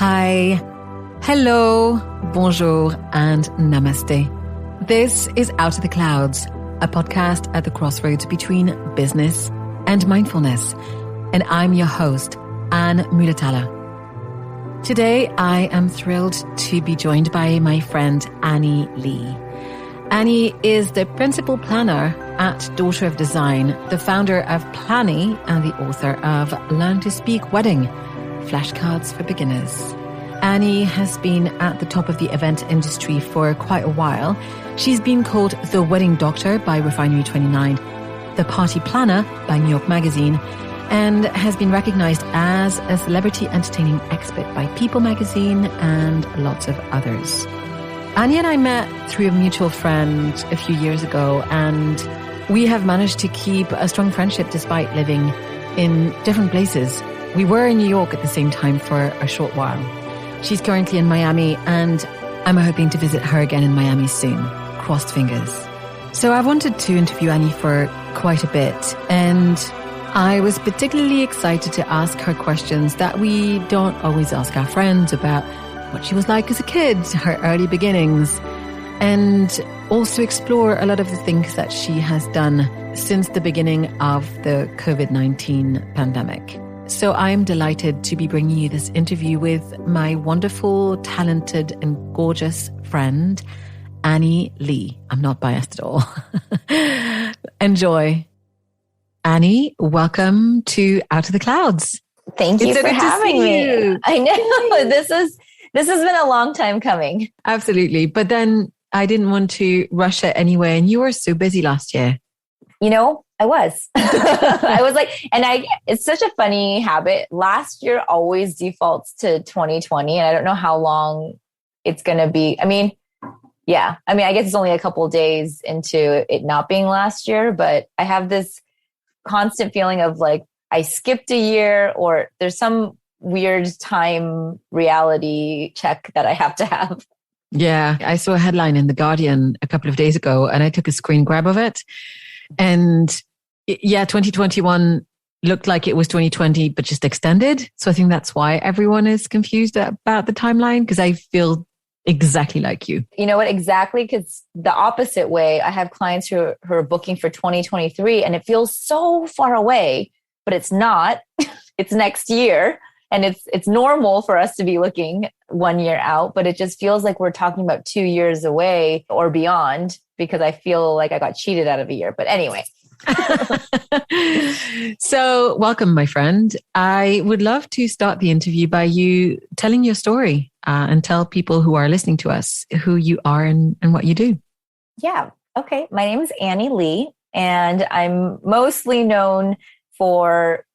Hi, hello, bonjour, and namaste. This is Out of the Clouds, a podcast at the crossroads between business and mindfulness. And I'm your host, Anne Muhlethaler. Today, I am thrilled to be joined by my friend Annie Lee. Annie is the principal planner at Daughter of Design, the founder of Plannie, and the author of Learn to Speak Wedding, Flashcards for Beginners. Annie has been at the top of the event industry for quite a while. She's been called the Wedding Doctor by Refinery29, the Party Planner by New York Magazine, and has been recognized as a celebrity entertaining expert by People Magazine and lots of others. Annie and I met through a mutual friend a few years ago, and we have managed to keep a strong friendship despite living in different places. We were in New York at the same time for a short while. She's currently in Miami, and I'm hoping to visit her again in Miami soon. Crossed fingers. So I wanted to interview Annie for quite a bit, and I was particularly excited to ask her questions that we don't always ask our friends about what she was like as a kid, her early beginnings, and also explore a lot of the things that she has done since the beginning of the COVID-19 pandemic. So I'm delighted to be bringing you this interview with my wonderful, talented, and gorgeous friend, Annie Lee. I'm not biased at all. Enjoy. Annie, welcome to Out of the Clouds. Thank you for having me. I know this has been a long time coming. Absolutely. But then I didn't want to rush it anyway. And you were so busy last year. You know, I was. I was like, it's such a funny habit. Last year always defaults to 2020. And I don't know how long it's going to be. I guess it's only a couple of days into it not being last year, but I have this constant feeling of like, I skipped a year, or there's some weird time reality check that I have to have. Yeah. I saw a headline in The Guardian a couple of days ago, and I took a screen grab of it. And 2021 looked like it was 2020, but just extended. So I think that's why everyone is confused about the timeline, because I feel exactly like you. You know what? Exactly. Because the opposite way, I have clients who are booking for 2023 and it feels so far away, but it's not. It's next year. And it's normal for us to be looking 1 year out, but it just feels like we're talking about 2 years away or beyond, because I feel like I got cheated out of a year. But anyway. So welcome, my friend. I would love to start the interview by you telling your story and tell people who are listening to us who you are and what you do. Yeah. Okay. My name is Annie Lee, and I'm mostly known for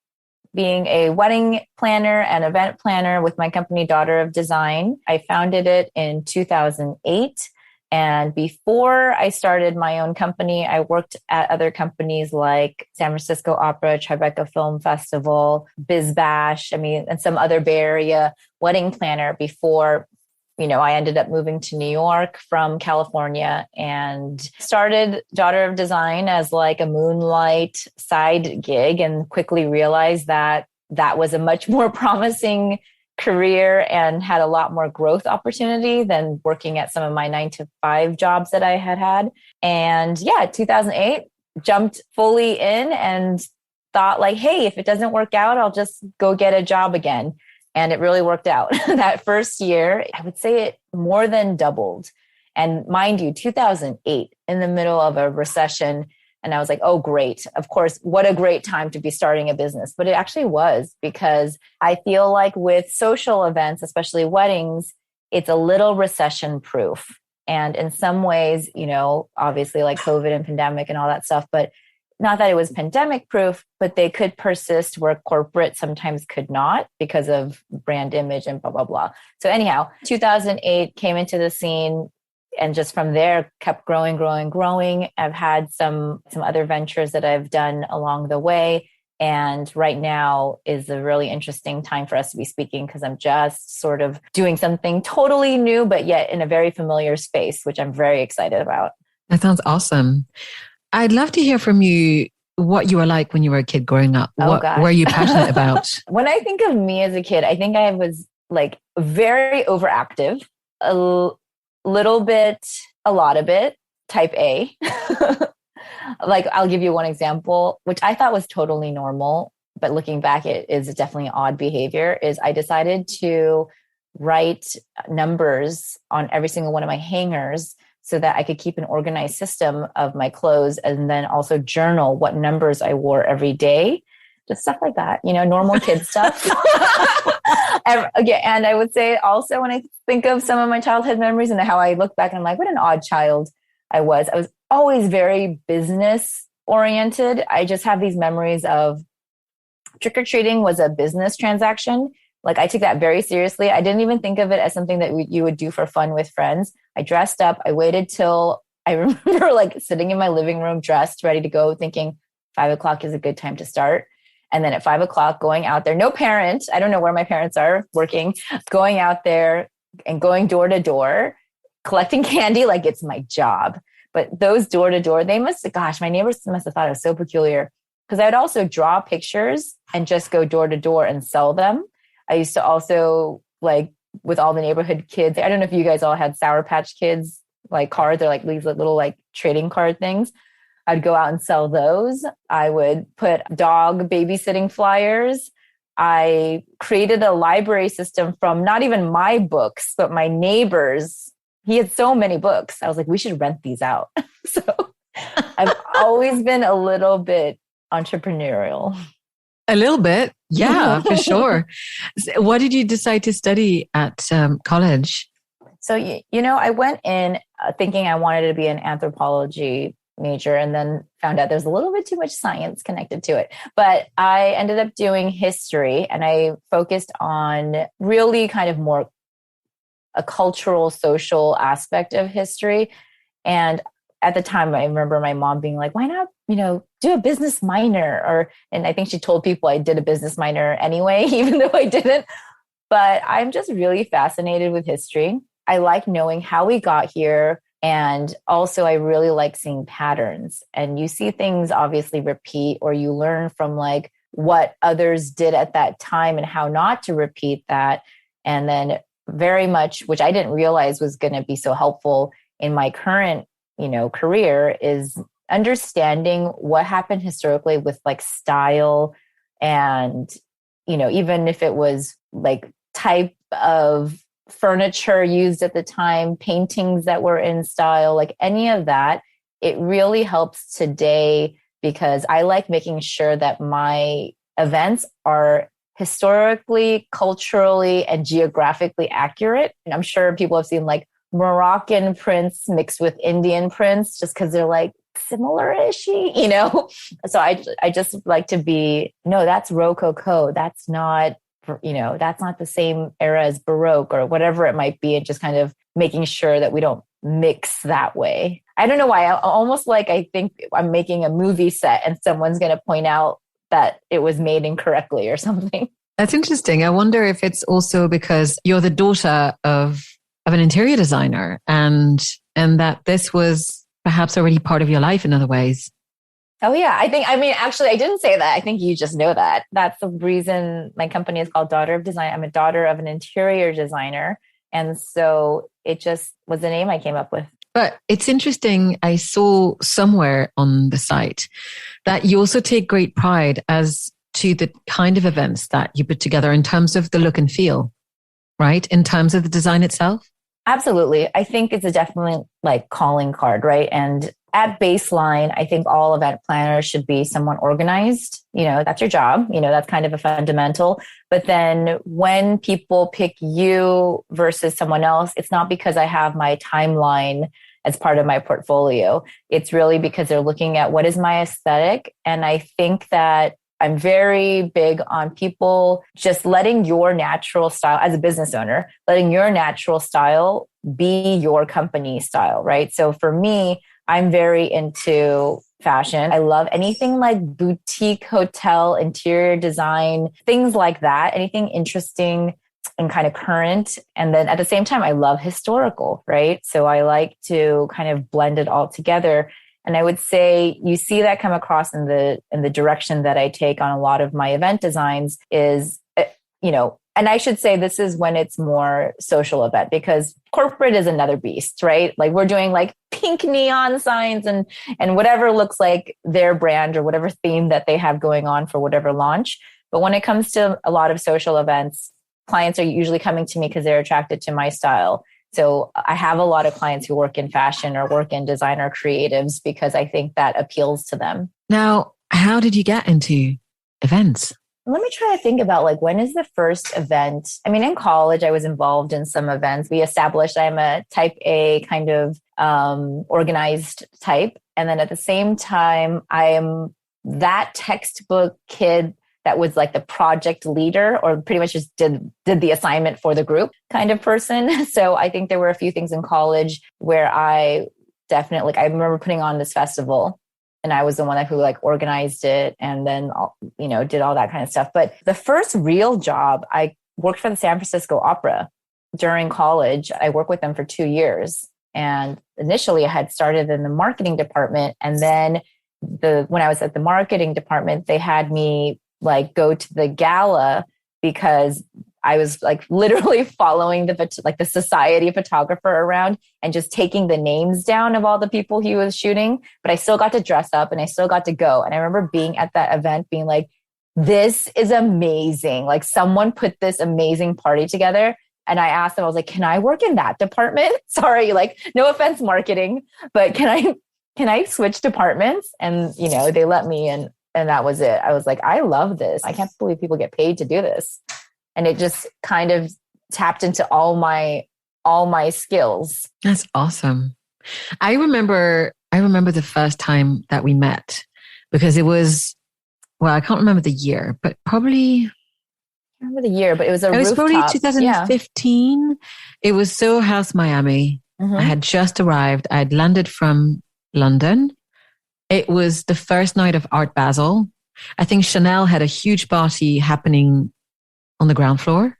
being a wedding planner and event planner with my company, Daughter of Design. I founded it in 2008. And before I started my own company, I worked at other companies like San Francisco Opera, Tribeca Film Festival, Biz Bash, and some other Bay Area wedding planner before, I ended up moving to New York from California and started Daughter of Design as like a moonlight side gig, and quickly realized that was a much more promising career and had a lot more growth opportunity than working at some of my 9-to-5 jobs that I had. And 2008, jumped fully in and thought like, hey, if it doesn't work out, I'll just go get a job again. And it really worked out. That first year, I would say it more than doubled. And mind you, 2008, in the middle of a recession. And I was like, oh, great. Of course, what a great time to be starting a business. But it actually was, because I feel like with social events, especially weddings, it's a little recession proof. And in some ways, obviously like COVID and pandemic and all that stuff, but not that it was pandemic proof, but they could persist where corporate sometimes could not because of brand image and blah, blah, blah. So anyhow, 2008 came into the scene. And just from there, kept growing. I've had some other ventures that I've done along the way. And right now is a really interesting time for us to be speaking, because I'm just sort of doing something totally new, but yet in a very familiar space, which I'm very excited about. That sounds awesome. I'd love to hear from you what you were like when you were a kid growing up. What were you passionate about? When I think of me as a kid, I think I was like very overactive, little bit, a lot of it, type A. Like, I'll give you one example, which I thought was totally normal, but looking back, it is definitely odd behavior, is I decided to write numbers on every single one of my hangers so that I could keep an organized system of my clothes, and then also journal what numbers I wore every day. Just stuff like that, normal kid stuff. And I would say also, when I think of some of my childhood memories and how I look back, I'm like, what an odd child I was. I was always very business oriented. I just have these memories of trick-or-treating was a business transaction. Like, I took that very seriously. I didn't even think of it as something that you would do for fun with friends. I dressed up. I waited till I remember like sitting in my living room dressed, ready to go, thinking 5:00 is a good time to start. And then at 5:00, going out there, no parent, I don't know where my parents are working, going out there and going door to door, collecting candy like it's my job. But those door to door, my neighbors must have thought I was so peculiar, because I'd also draw pictures and just go door to door and sell them. I used to also, like, with all the neighborhood kids, I don't know if you guys all had Sour Patch Kids, like cards, or like these little like trading card things. I'd go out and sell those. I would put dog babysitting flyers. I created a library system from not even my books, but my neighbor's. He had so many books. I was like, we should rent these out. So I've always been a little bit entrepreneurial. A little bit. Yeah, for sure. What did you decide to study at college? So, I went in thinking I wanted to be an anthropology major, and then found out there's a little bit too much science connected to it. But I ended up doing history, and I focused on really kind of more a cultural, social aspect of history. And at the time, I remember my mom being like, why not, do a business minor? And I think she told people I did a business minor anyway, even though I didn't. But I'm just really fascinated with history. I like knowing how we got here. And also, I really like seeing patterns. And you see things obviously repeat, or you learn from like what others did at that time and how not to repeat that. And then very much, which I didn't realize was going to be so helpful in my current, career, is understanding what happened historically with like style, and, even if it was like type of furniture used at the time, paintings that were in style, like any of that, it really helps today, because I like making sure that my events are historically, culturally, and geographically accurate. And I'm sure people have seen like Moroccan prints mixed with Indian prints, just because they're like similar-ishy, So I just like to be, no, that's Rococo. That's not, that's not the same era as Baroque or whatever it might be. And just kind of making sure that we don't mix that way. I don't know why. I think I'm making a movie set and someone's going to point out that it was made incorrectly or something. That's interesting. I wonder if it's also because you're the daughter of an interior designer, and that this was perhaps already part of your life in other ways. Oh yeah. Actually, I didn't say that. I think you just know that. That's the reason my company is called Daughter of Design. I'm a daughter of an interior designer. And so it just was the name I came up with. But it's interesting. I saw somewhere on the site that you also take great pride as to the kind of events that you put together in terms of the look and feel, right? In terms of the design itself. Absolutely. I think it's a definitely like calling card, right? And at baseline, I think all event planners should be someone organized. That's your job. That's kind of a fundamental. But then when people pick you versus someone else, it's not because I have my timeline as part of my portfolio. It's really because they're looking at what is my aesthetic. And I think that I'm very big on people just letting your natural style, as a business owner, letting your natural style be your company style, right? So for me, I'm very into fashion. I love anything like boutique hotel, interior design, things like that, anything interesting and kind of current. And then at the same time, I love historical, right? So I like to kind of blend it all together. And I would say you see that come across in the direction that I take on a lot of my event designs is, And I should say this is when it's more social event, because corporate is another beast, right? Like we're doing like pink neon signs and whatever looks like their brand or whatever theme that they have going on for whatever launch. But when it comes to a lot of social events, clients are usually coming to me because they're attracted to my style. So I have a lot of clients who work in fashion or work in design or creatives because I think that appeals to them. Now, how did you get into events? Let me try to think about like, when is the first event? I mean, in college, I was involved in some events. We established I'm a type A kind of organized type. And then at the same time, I am that textbook kid that was like the project leader or pretty much just did the assignment for the group kind of person. So I think there were a few things in college where I definitely, I remember putting on this festival and I was the one who like organized it and then, did all that kind of stuff. But the first real job, I worked for the San Francisco Opera during college. I worked with them for 2 years. And initially I had started in the marketing department. And then when I was at the marketing department, they had me like go to the gala because I was like literally following the society photographer around and just taking the names down of all the people he was shooting. But I still got to dress up and I still got to go. And I remember being at that event being like, this is amazing. Like someone put this amazing party together. And I asked them, I was like, can I work in that department? Sorry, like no offense marketing, but can I switch departments? And, they let me in. And that was it. I was like, I love this. I can't believe people get paid to do this. And it just kind of tapped into all my skills. That's awesome. I remember the first time that we met because it was, well, I can't remember the year, but probably. I remember the year, but it was a rooftop. It was probably 2015. Yeah. It was Soho House, Miami. Mm-hmm. I had just arrived. I had landed from London. It was the first night of Art Basel. I think Chanel had a huge party happening on the ground floor.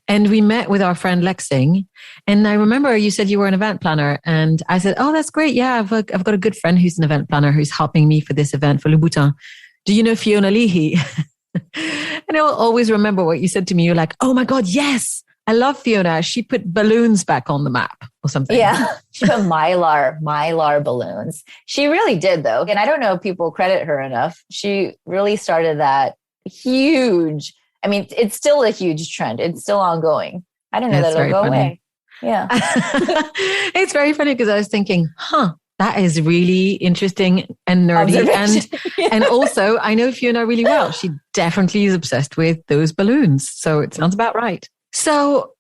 And we met with our friend Lexing. And I remember you said you were an event planner. And I said, oh, that's great. Yeah, I've got a good friend who's an event planner who's helping me for this event for Le Boutin. Do you know Fiona Leahy? And I'll always remember what you said to me. You're like, oh my God, yes. I love Fiona. She put balloons back on the map or something. Yeah, she put mylar balloons. She really did, though. And I don't know if people credit her enough. She really started that huge. I mean, it's still a huge trend. It's still ongoing. I don't know that it'll go away. Yeah. It's very funny because I was thinking, that is really interesting and nerdy. And also, I know Fiona really well. She definitely is obsessed with those balloons. So it sounds about right. So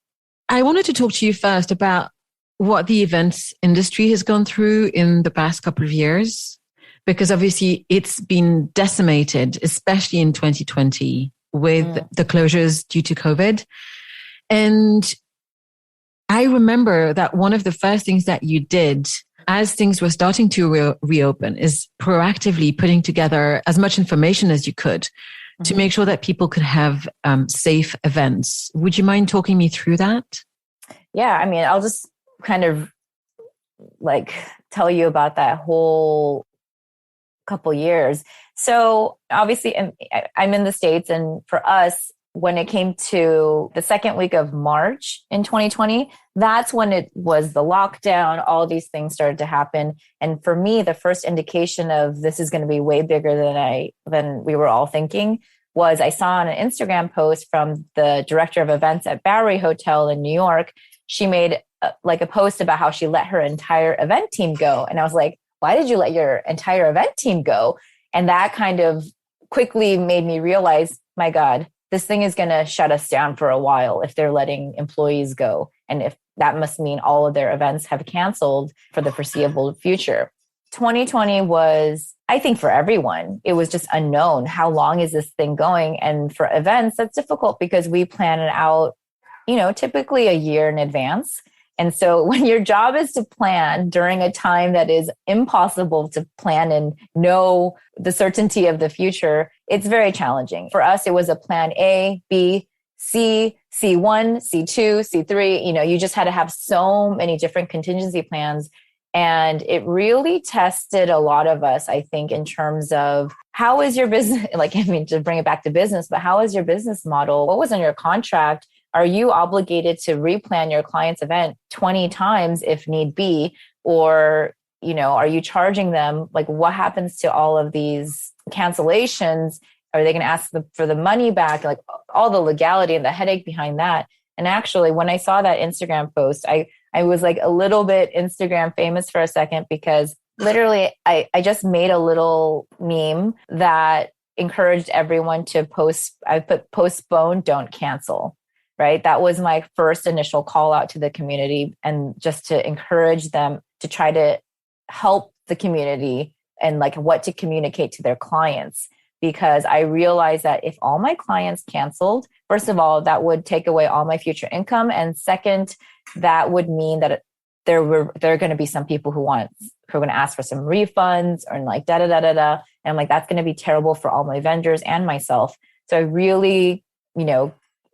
I wanted to talk to you first about what the events industry has gone through in the past couple of years, because obviously it's been decimated, especially in 2020 with the closures due to COVID. And I remember that one of the first things that you did as things were starting to reopen is proactively putting together as much information as you could to make sure that people could have safe events. Would you mind talking me through that? Yeah, I mean, I'll just kind of like tell you about that whole couple years. So obviously I'm in the States, and for us, when it came to the second week of March in 2020, that's when it was the lockdown. All these things started to happen. And for me, the first indication of this is going to be way bigger than we were all thinking was I saw on an Instagram post from the director of events at Bowery Hotel in New York. She made a post about how she let her entire event team go. And I was like, why did you let your entire event team go? And that kind of quickly made me realize, my God, this thing is going to shut us down for a while if they're letting employees go. And if that must mean all of their events have canceled for the foreseeable future. 2020 was, I think for everyone, it was just unknown. How long is this thing going? And for events, that's difficult because we plan it out, typically a year in advance. And so when your job is to plan during a time that is impossible to plan and know the certainty of the future, it's very challenging. For us, it was a plan A, B, C, C1, C2, C3. You just had to have so many different contingency plans. And it really tested a lot of us, I think, in terms of how is your business, like, I mean, to bring it back to business, but how is your business model? What was in your contract? Are you obligated to replan your client's event 20 times if need be? Or, are you charging them? Like, what happens to all of these cancellations? Are they going to ask for the money back? Like, all the legality and the headache behind that. And actually, when I saw that Instagram post, I was like a little bit Instagram famous for a second, because literally I just made a little meme that encouraged everyone to post. I put postpone, don't cancel, right? That was my first initial call out to the community, and just to encourage them to try to help the community and like what to communicate to their clients. Because I realized that if all my clients canceled, first of all, that would take away all my future income. And second, that would mean that there are going to be some people who are going to ask for some refunds or like da da da da da. And I'm like, that's going to be terrible for all my vendors and myself. So I really,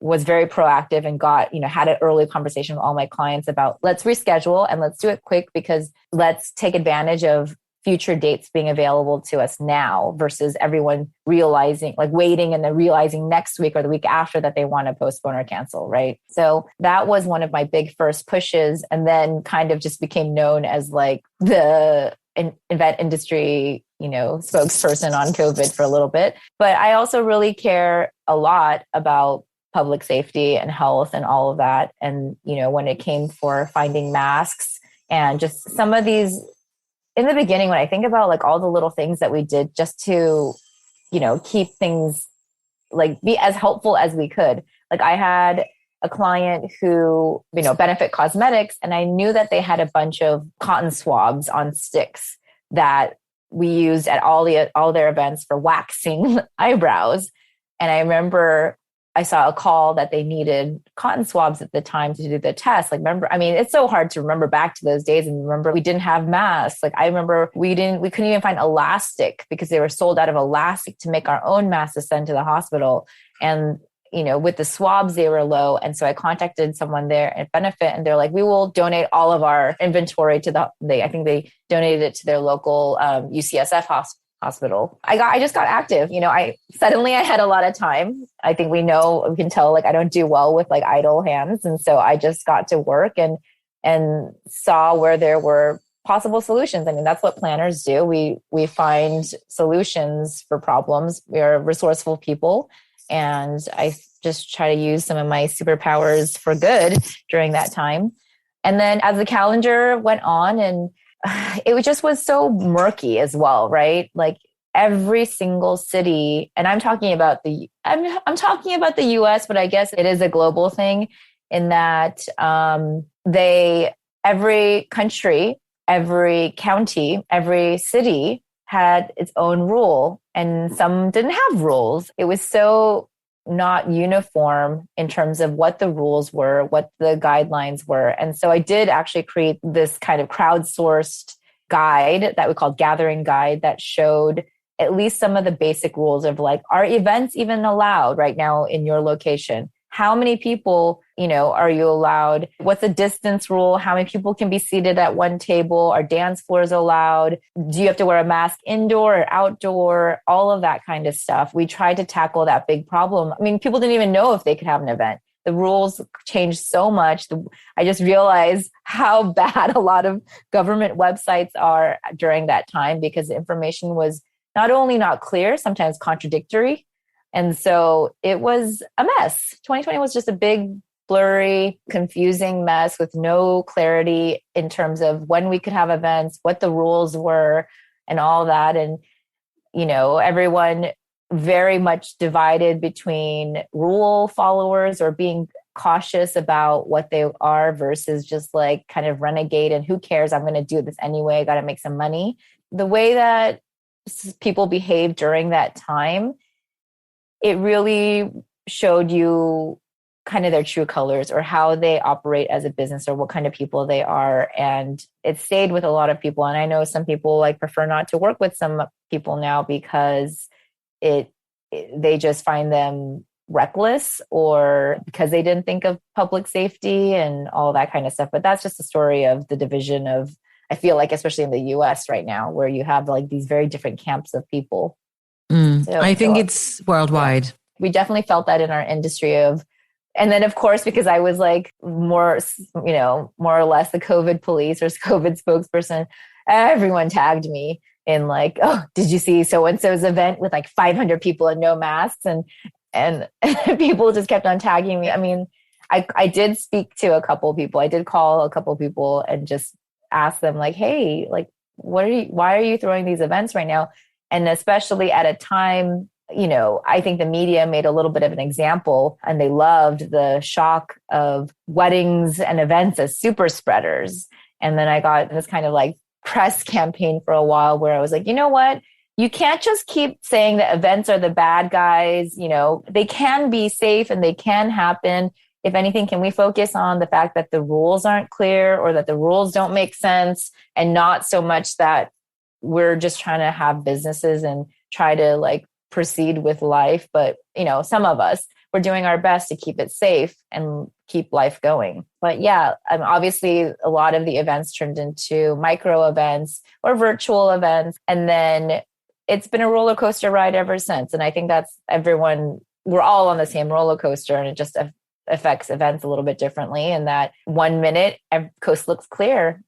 was very proactive and got, had an early conversation with all my clients about let's reschedule and let's do it quick, because let's take advantage of future dates being available to us now versus everyone realizing, like waiting and then realizing next week or the week after that they want to postpone or cancel, right? So that was one of my big first pushes, and then kind of just became known as like the event industry, spokesperson on COVID for a little bit. But I also really care a lot about public safety and health and all of that. And, when it came for finding masks and just some of these, in the beginning, when I think about like all the little things that we did just to, keep things like be as helpful as we could. Like I had a client who, Benefit Cosmetics, and I knew that they had a bunch of cotton swabs on sticks that we used at all their events for waxing eyebrows. And I remember I saw a call that they needed cotton swabs at the time to do the test. Like, it's so hard to remember back to those days. And remember, we didn't have masks. Like, I remember we couldn't even find elastic because they were sold out of elastic to make our own masks to send to the hospital. And, with the swabs, they were low. And so I contacted someone there at Benefit, and they're like, we will donate all of our inventory to I think they donated it to their local UCSF hospital. I just got active. I had a lot of time. I think we can tell, like, I don't do well with like idle hands. And so I just got to work and saw where there were possible solutions. I mean, that's what planners do. We find solutions for problems. We are resourceful people. And I just try to use some of my superpowers for good during that time. And then as the calendar went on, and it just was so murky as well, right? Like every single city, and I'm talking about I'm talking about the US, but I guess it is a global thing in that every country, every county, every city had its own rule, and some didn't have rules. It was so not uniform in terms of what the rules were, what the guidelines were. And so I did actually create this kind of crowdsourced guide that we called Gathering Guide that showed at least some of the basic rules of like, are events even allowed right now in your location? How many people, are you allowed? What's the distance rule? How many people can be seated at one table? Are dance floors allowed? Do you have to wear a mask indoor or outdoor? All of that kind of stuff. We tried to tackle that big problem. I mean, people didn't even know if they could have an event. The rules changed so much. I just realized how bad a lot of government websites are during that time, because the information was not only not clear, sometimes contradictory. And so it was a mess. 2020 was just a big, blurry, confusing mess with no clarity in terms of when we could have events, what the rules were, and all that. And, everyone very much divided between rule followers or being cautious about what they are versus just like kind of renegade and who cares? I'm going to do this anyway. I got to make some money. The way that people behaved during that time, it really showed you kind of their true colors or how they operate as a business or what kind of people they are. And it stayed with a lot of people. And I know some people like prefer not to work with some people now because they just find them reckless or because they didn't think of public safety and all that kind of stuff. But that's just the story of the division of, I feel like, especially in the US right now, where you have like these very different camps of people. I think it's worldwide. Yeah, we definitely felt that in our industry and then of course, because I was like more or less the COVID police or COVID spokesperson, everyone tagged me in like, oh, did you see so-and-so's event with like 500 people and no masks? And people just kept on tagging me. I mean, I did speak to a couple of people. I did call a couple of people and just ask them like, hey, like, why are you throwing these events right now? And especially at a time, I think the media made a little bit of an example, and they loved the shock of weddings and events as super spreaders. And then I got this kind of like press campaign for a while where I was like, you know what? You can't just keep saying that events are the bad guys. They can be safe and they can happen. If anything, can we focus on the fact that the rules aren't clear or that the rules don't make sense, and not so much that we're just trying to have businesses and try to like proceed with life. But, some of us, we're doing our best to keep it safe and keep life going. But yeah, obviously a lot of the events turned into micro events or virtual events. And then it's been a roller coaster ride ever since. And I think that's we're all on the same roller coaster, and it just affects events a little bit differently. In that 1 minute, coast looks clear,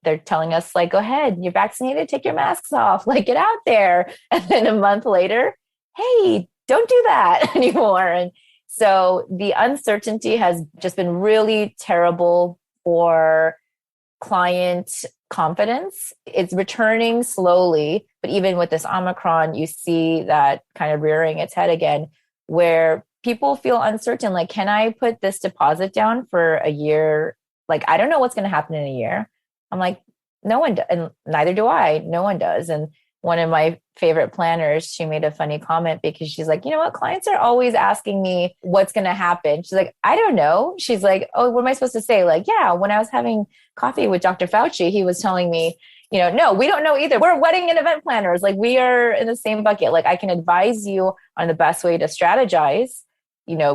they're telling us like, go ahead, you're vaccinated, take your masks off, like get out there. And then a month later, hey, don't do that anymore. And so the uncertainty has just been really terrible for client confidence. It's returning slowly, but even with this Omicron, you see that kind of rearing its head again, where people feel uncertain. Like, can I put this deposit down for a year? Like, I don't know what's going to happen in a year. I'm like, no one does, and neither do I. No one does. And one of my favorite planners, she made a funny comment because she's like, you know what? Clients are always asking me what's going to happen. She's like, I don't know. She's like, oh, what am I supposed to say? Like, yeah, when I was having coffee with Dr. Fauci, he was telling me, no, we don't know either. We're wedding and event planners. Like, we are in the same bucket. Like, I can advise you on the best way to strategize.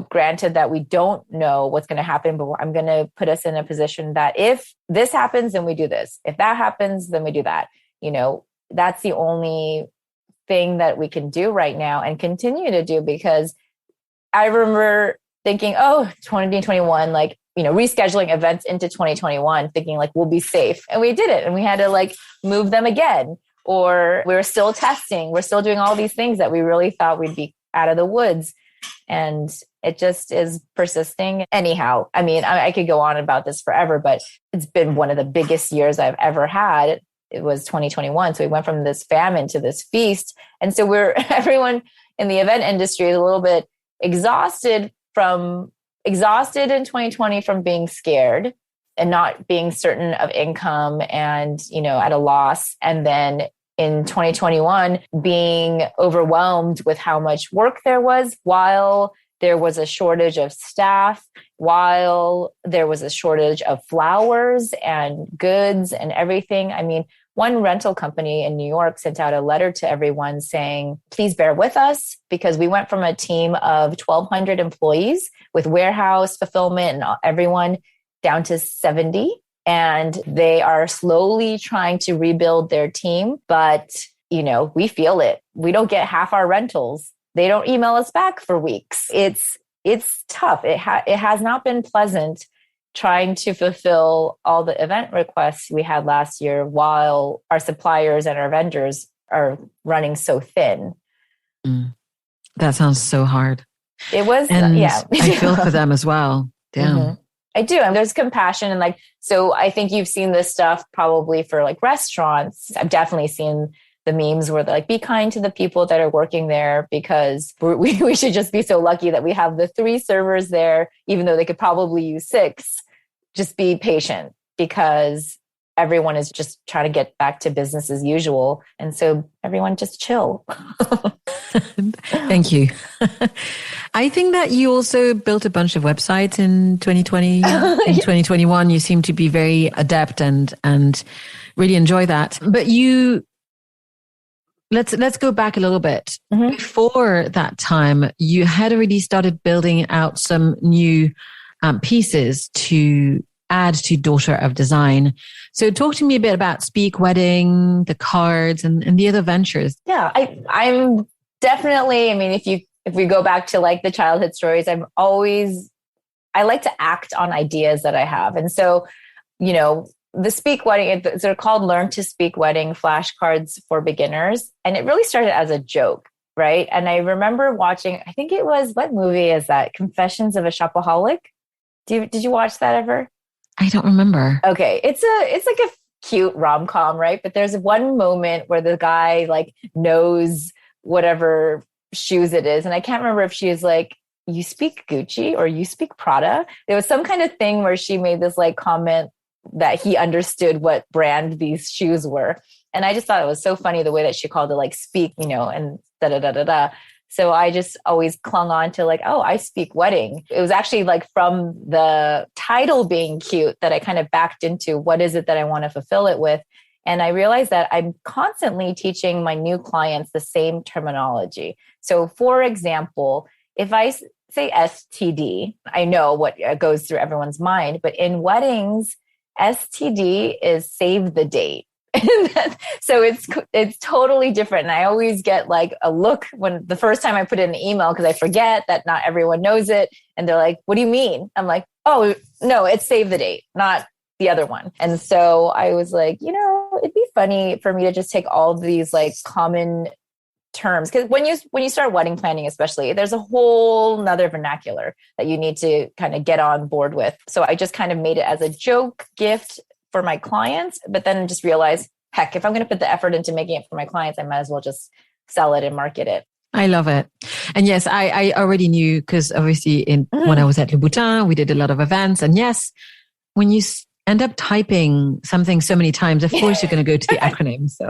Granted that we don't know what's going to happen, but I'm going to put us in a position that if this happens, then we do this. If that happens, then we do that. That's the only thing that we can do right now and continue to do, because I remember thinking, 2021, like, rescheduling events into 2021, thinking like, we'll be safe. And we did it. And we had to like move them again, or we were still testing. We're still doing all these things that we really thought we'd be out of the woods. And it just is persisting. Anyhow, I mean, I could go on about this forever, but it's been one of the biggest years I've ever had. It was 2021. So we went from this famine to this feast. And so everyone in the event industry is a little bit exhausted in 2020 from being scared and not being certain of income and, at a loss. And then in 2021, being overwhelmed with how much work there was, while there was a shortage of staff, while there was a shortage of flowers and goods and everything. I mean, one rental company in New York sent out a letter to everyone saying, please bear with us, because we went from a team of 1,200 employees with warehouse, fulfillment, and everyone down to 70. And they are slowly trying to rebuild their team. But, we feel it. We don't get half our rentals. They don't email us back for weeks. It's tough. It has not been pleasant trying to fulfill all the event requests we had last year while our suppliers and our vendors are running so thin. That sounds so hard. It was, and yeah. I feel for them as well. Damn. Mm-hmm. I do. And there's compassion. And so I think you've seen this stuff probably for like restaurants. I've definitely seen the memes where they're like, be kind to the people that are working there, because we should just be so lucky that we have the 3 servers there, even though they could probably use 6. Just be patient, because everyone is just trying to get back to business as usual. And so everyone just chill. Thank you. I think that you also built a bunch of websites in 2020. In 2021, you seem to be very adept and really enjoy that. But let's go back a little bit. Mm-hmm. Before that time, you had already started building out some new pieces to add to Daughter of Design. So talk to me a bit about Speak Wedding, the cards, and the other ventures. Yeah, I'm definitely, I mean, if we go back to like the childhood stories, I like to act on ideas that I have. And so, the Speak Wedding, they're called Learn to Speak Wedding flashcards for beginners. And it really started as a joke, right? And I remember watching, I think it was, what movie is that? Confessions of a Shopaholic. Did you watch that ever? I don't remember. Okay. It's like a cute rom-com, right? But there's one moment where the guy like knows whatever shoes it is. And I can't remember if she was like, you speak Gucci or you speak Prada. There was some kind of thing where she made this like comment that he understood what brand these shoes were. And I just thought it was so funny the way that she called it like speak, and da da da da da. So I just always clung on to like, oh, I speak wedding. It was actually like from the title being cute that I kind of backed into what is it that I want to fulfill it with. And I realized that I'm constantly teaching my new clients the same terminology. So for example, if I say STD, I know what goes through everyone's mind, but in weddings, STD is save the date. So it's totally different. And I always get like a look when the first time I put in an email, because I forget that not everyone knows it. And they're like, what do you mean? I'm like, oh, no, it's save the date, not the other one. And so I was like, it'd be funny for me to just take all these like common terms. Because when you start wedding planning, especially, there's a whole nother vernacular that you need to kind of get on board with. So I just kind of made it as a joke gift for my clients, but then just realized, heck, if I'm going to put the effort into making it for my clients, I might as well just sell it and market it. I love it. And yes, I already knew because obviously when I was at Le Boutin, we did a lot of events. And yes, when you end up typing something so many times, of course you're going to go to the acronym. So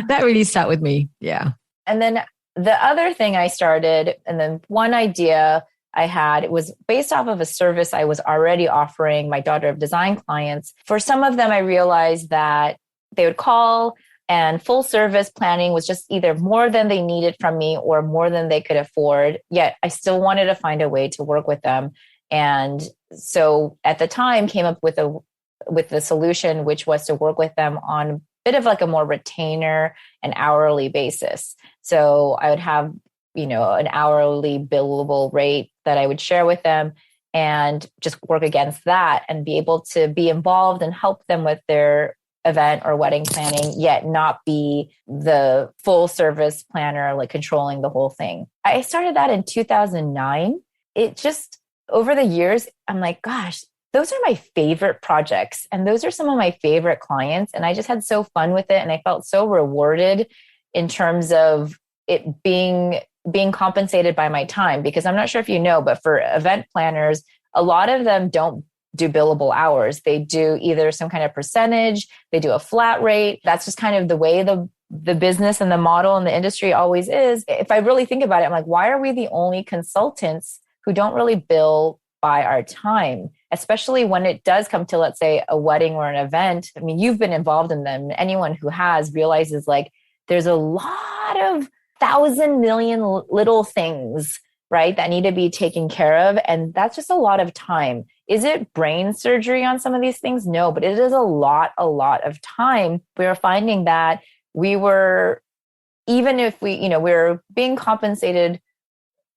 that really sat with me. Yeah. And then the other thing I started, and then one idea I had, it was based off of a service I was already offering my Daughter of Design clients. For some of them, I realized that they would call and full service planning was just either more than they needed from me or more than they could afford. Yet I still wanted to find a way to work with them. And so at the time came up with the solution, which was to work with them on a bit of like a more retainer and hourly basis. So I would have an hourly billable rate that I would share with them and just work against that and be able to be involved and help them with their event or wedding planning, yet not be the full service planner, like controlling the whole thing. I started that in 2009. It just, over the years, I'm like, gosh, those are my favorite projects. And those are some of my favorite clients. And I just had so fun with it. And I felt so rewarded in terms of it being compensated by my time, because I'm not sure if you know, but for event planners, a lot of them don't do billable hours. They do either some kind of percentage, they do a flat rate. That's just kind of the way the business and the model and the industry always is. If I really think about it, I'm like, why are we the only consultants who don't really bill by our time, especially when it does come to, let's say, a wedding or an event? I mean, you've been involved in them. Anyone who has realizes like there's a lot of 1,000 million little things, right, that need to be taken care of. And that's just a lot of time. Is it brain surgery on some of these things? No, but it is a lot of time. We were finding that even if we're being compensated,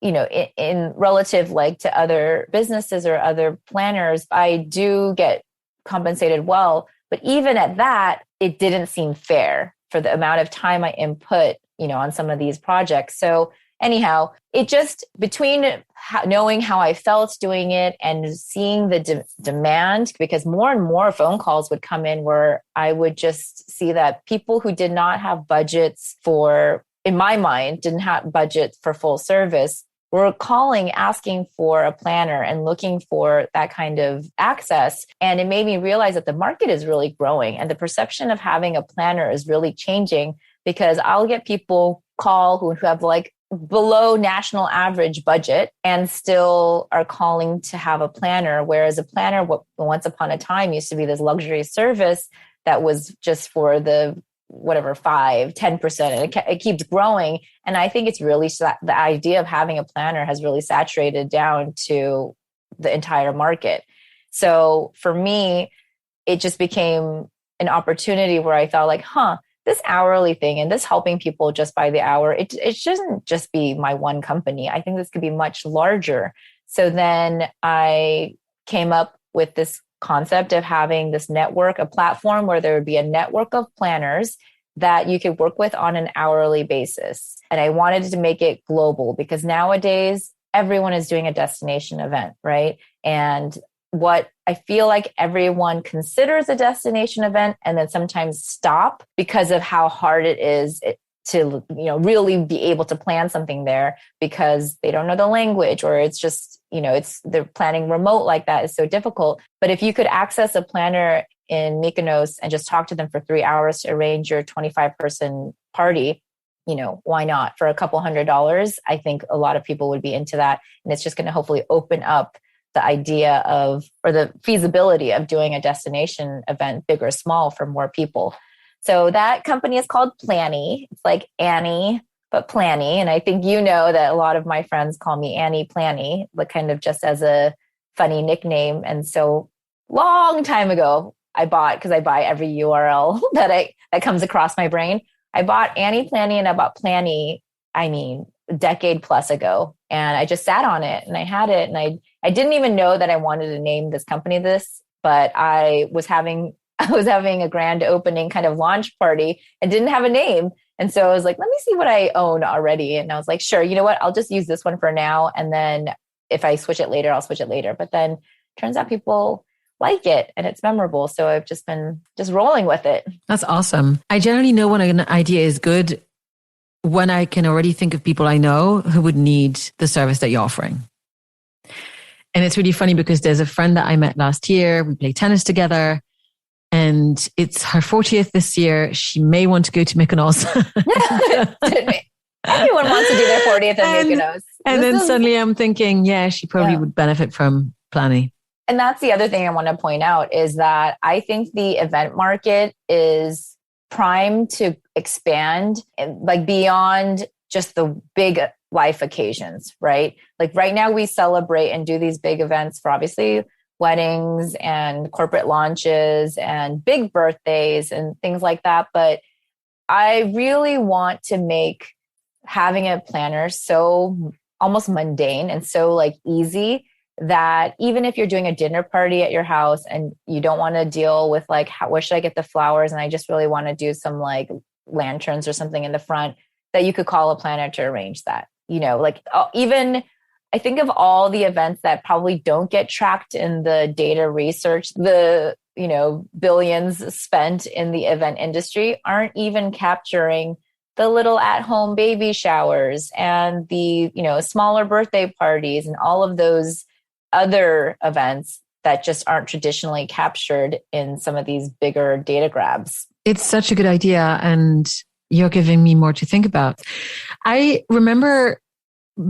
in relative like to other businesses or other planners, I do get compensated well. But even at that, it didn't seem fair for the amount of time I input on some of these projects. So anyhow, it just, between knowing how I felt doing it and seeing the demand, because more and more phone calls would come in where I would just see that people who did not have budgets for, in my mind, didn't have budgets for full service, were calling, asking for a planner and looking for that kind of access. And it made me realize that the market is really growing and the perception of having a planner is really changing, because I'll get people call who have like below national average budget and still are calling to have a planner. Whereas a planner, once upon a time, used to be this luxury service that was just for the 5-10%, and it keeps growing. And I think it's really the idea of having a planner has really saturated down to the entire market. So for me, it just became an opportunity where I thought like, this hourly thing and this helping people just by the hour, it shouldn't just be my one company. I think this could be much larger. So then I came up with this concept of having this network, a platform where there would be a network of planners that you could work with on an hourly basis. And I wanted to make it global because nowadays everyone is doing a destination event, right? And what I feel like everyone considers a destination event and then sometimes stop because of how hard it is to, really be able to plan something there because they don't know the language, or it's just, they're planning remote like that is so difficult. But if you could access a planner in Mykonos and just talk to them for 3 hours to arrange your 25-person party, why not? For a couple $100, I think a lot of people would be into that. And it's just going to hopefully open up the idea of, or the feasibility of doing a destination event, big or small, for more people. So that company is called Plannie. It's like Annie, but Plannie. And I think that a lot of my friends call me Annie Plannie, but kind of just as a funny nickname. And so long time ago, because I buy every URL that comes across my brain. I bought Annie Plannie and I bought Plannie, a decade plus ago. And I just sat on it and I had it. And I didn't even know that I wanted to name this company this, but I was having a grand opening kind of launch party and didn't have a name. And so I was like, let me see what I own already. And I was like, sure, you know what? I'll just use this one for now. And then if I switch it later, I'll switch it later. But then turns out people like it and it's memorable. So I've just been rolling with it. That's awesome. I generally know when an idea is good when I can already think of people I know who would need the service that you're offering. And it's really funny because there's a friend that I met last year. We played tennis together and it's her 40th this year. She may want to go to Mykonos. Everyone wants to do their 40th in Mykonos. And then suddenly I'm thinking, she probably would benefit from Plannie. And that's the other thing I want to point out is that I think the event market is primed to expand like beyond just the big life occasions, right? Like right now we celebrate and do these big events for obviously weddings and corporate launches and big birthdays and things like that. But I really want to make having a planner so almost mundane and so like easy that even if you're doing a dinner party at your house and you don't want to deal with like, where should I get the flowers? And I just really want to do some like lanterns or something in the front, that you could call a planner to arrange that, even I think of all the events that probably don't get tracked in the data research, the, billions spent in the event industry aren't even capturing the little at-home baby showers and the, smaller birthday parties and all of those other events that just aren't traditionally captured in some of these bigger data grabs. It's such a good idea. And you're giving me more to think about. I remember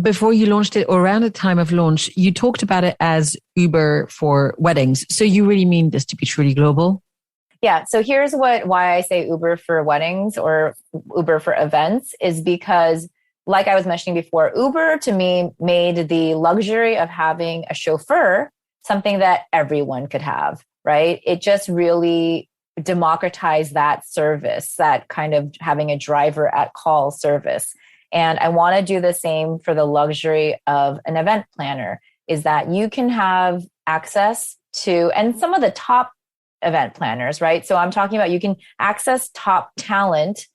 before you launched it, or around the time of launch, you talked about it as Uber for weddings. So you really mean this to be truly global? Yeah. So here's why I say Uber for weddings or Uber for events is because, like I was mentioning before, Uber to me made the luxury of having a chauffeur something that everyone could have, right? It just really democratized that service, that kind of having a driver at call service. And I want to do the same for the luxury of an event planner, is that you can have access to, and some of the top event planners, right? So I'm talking about you can access top talent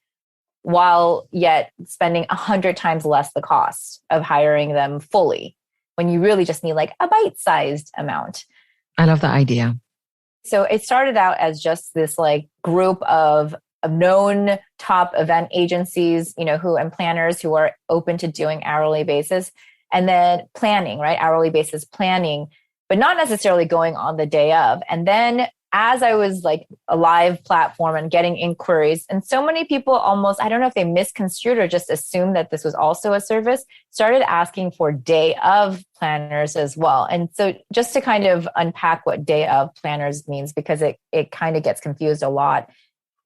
while yet spending 100 times less the cost of hiring them fully, when you really just need like a bite-sized amount. I love that idea. So it started out as just this like group of known top event agencies, who and planners who are open to doing hourly basis, and then planning, right? Hourly basis planning, but not necessarily going on the day of. And then as I was like a live platform and getting inquiries, and so many people almost, I don't know if they misconstrued or just assumed that this was also a service, started asking for day of planners as well. And so just to kind of unpack what day of planners means, because it kind of gets confused a lot.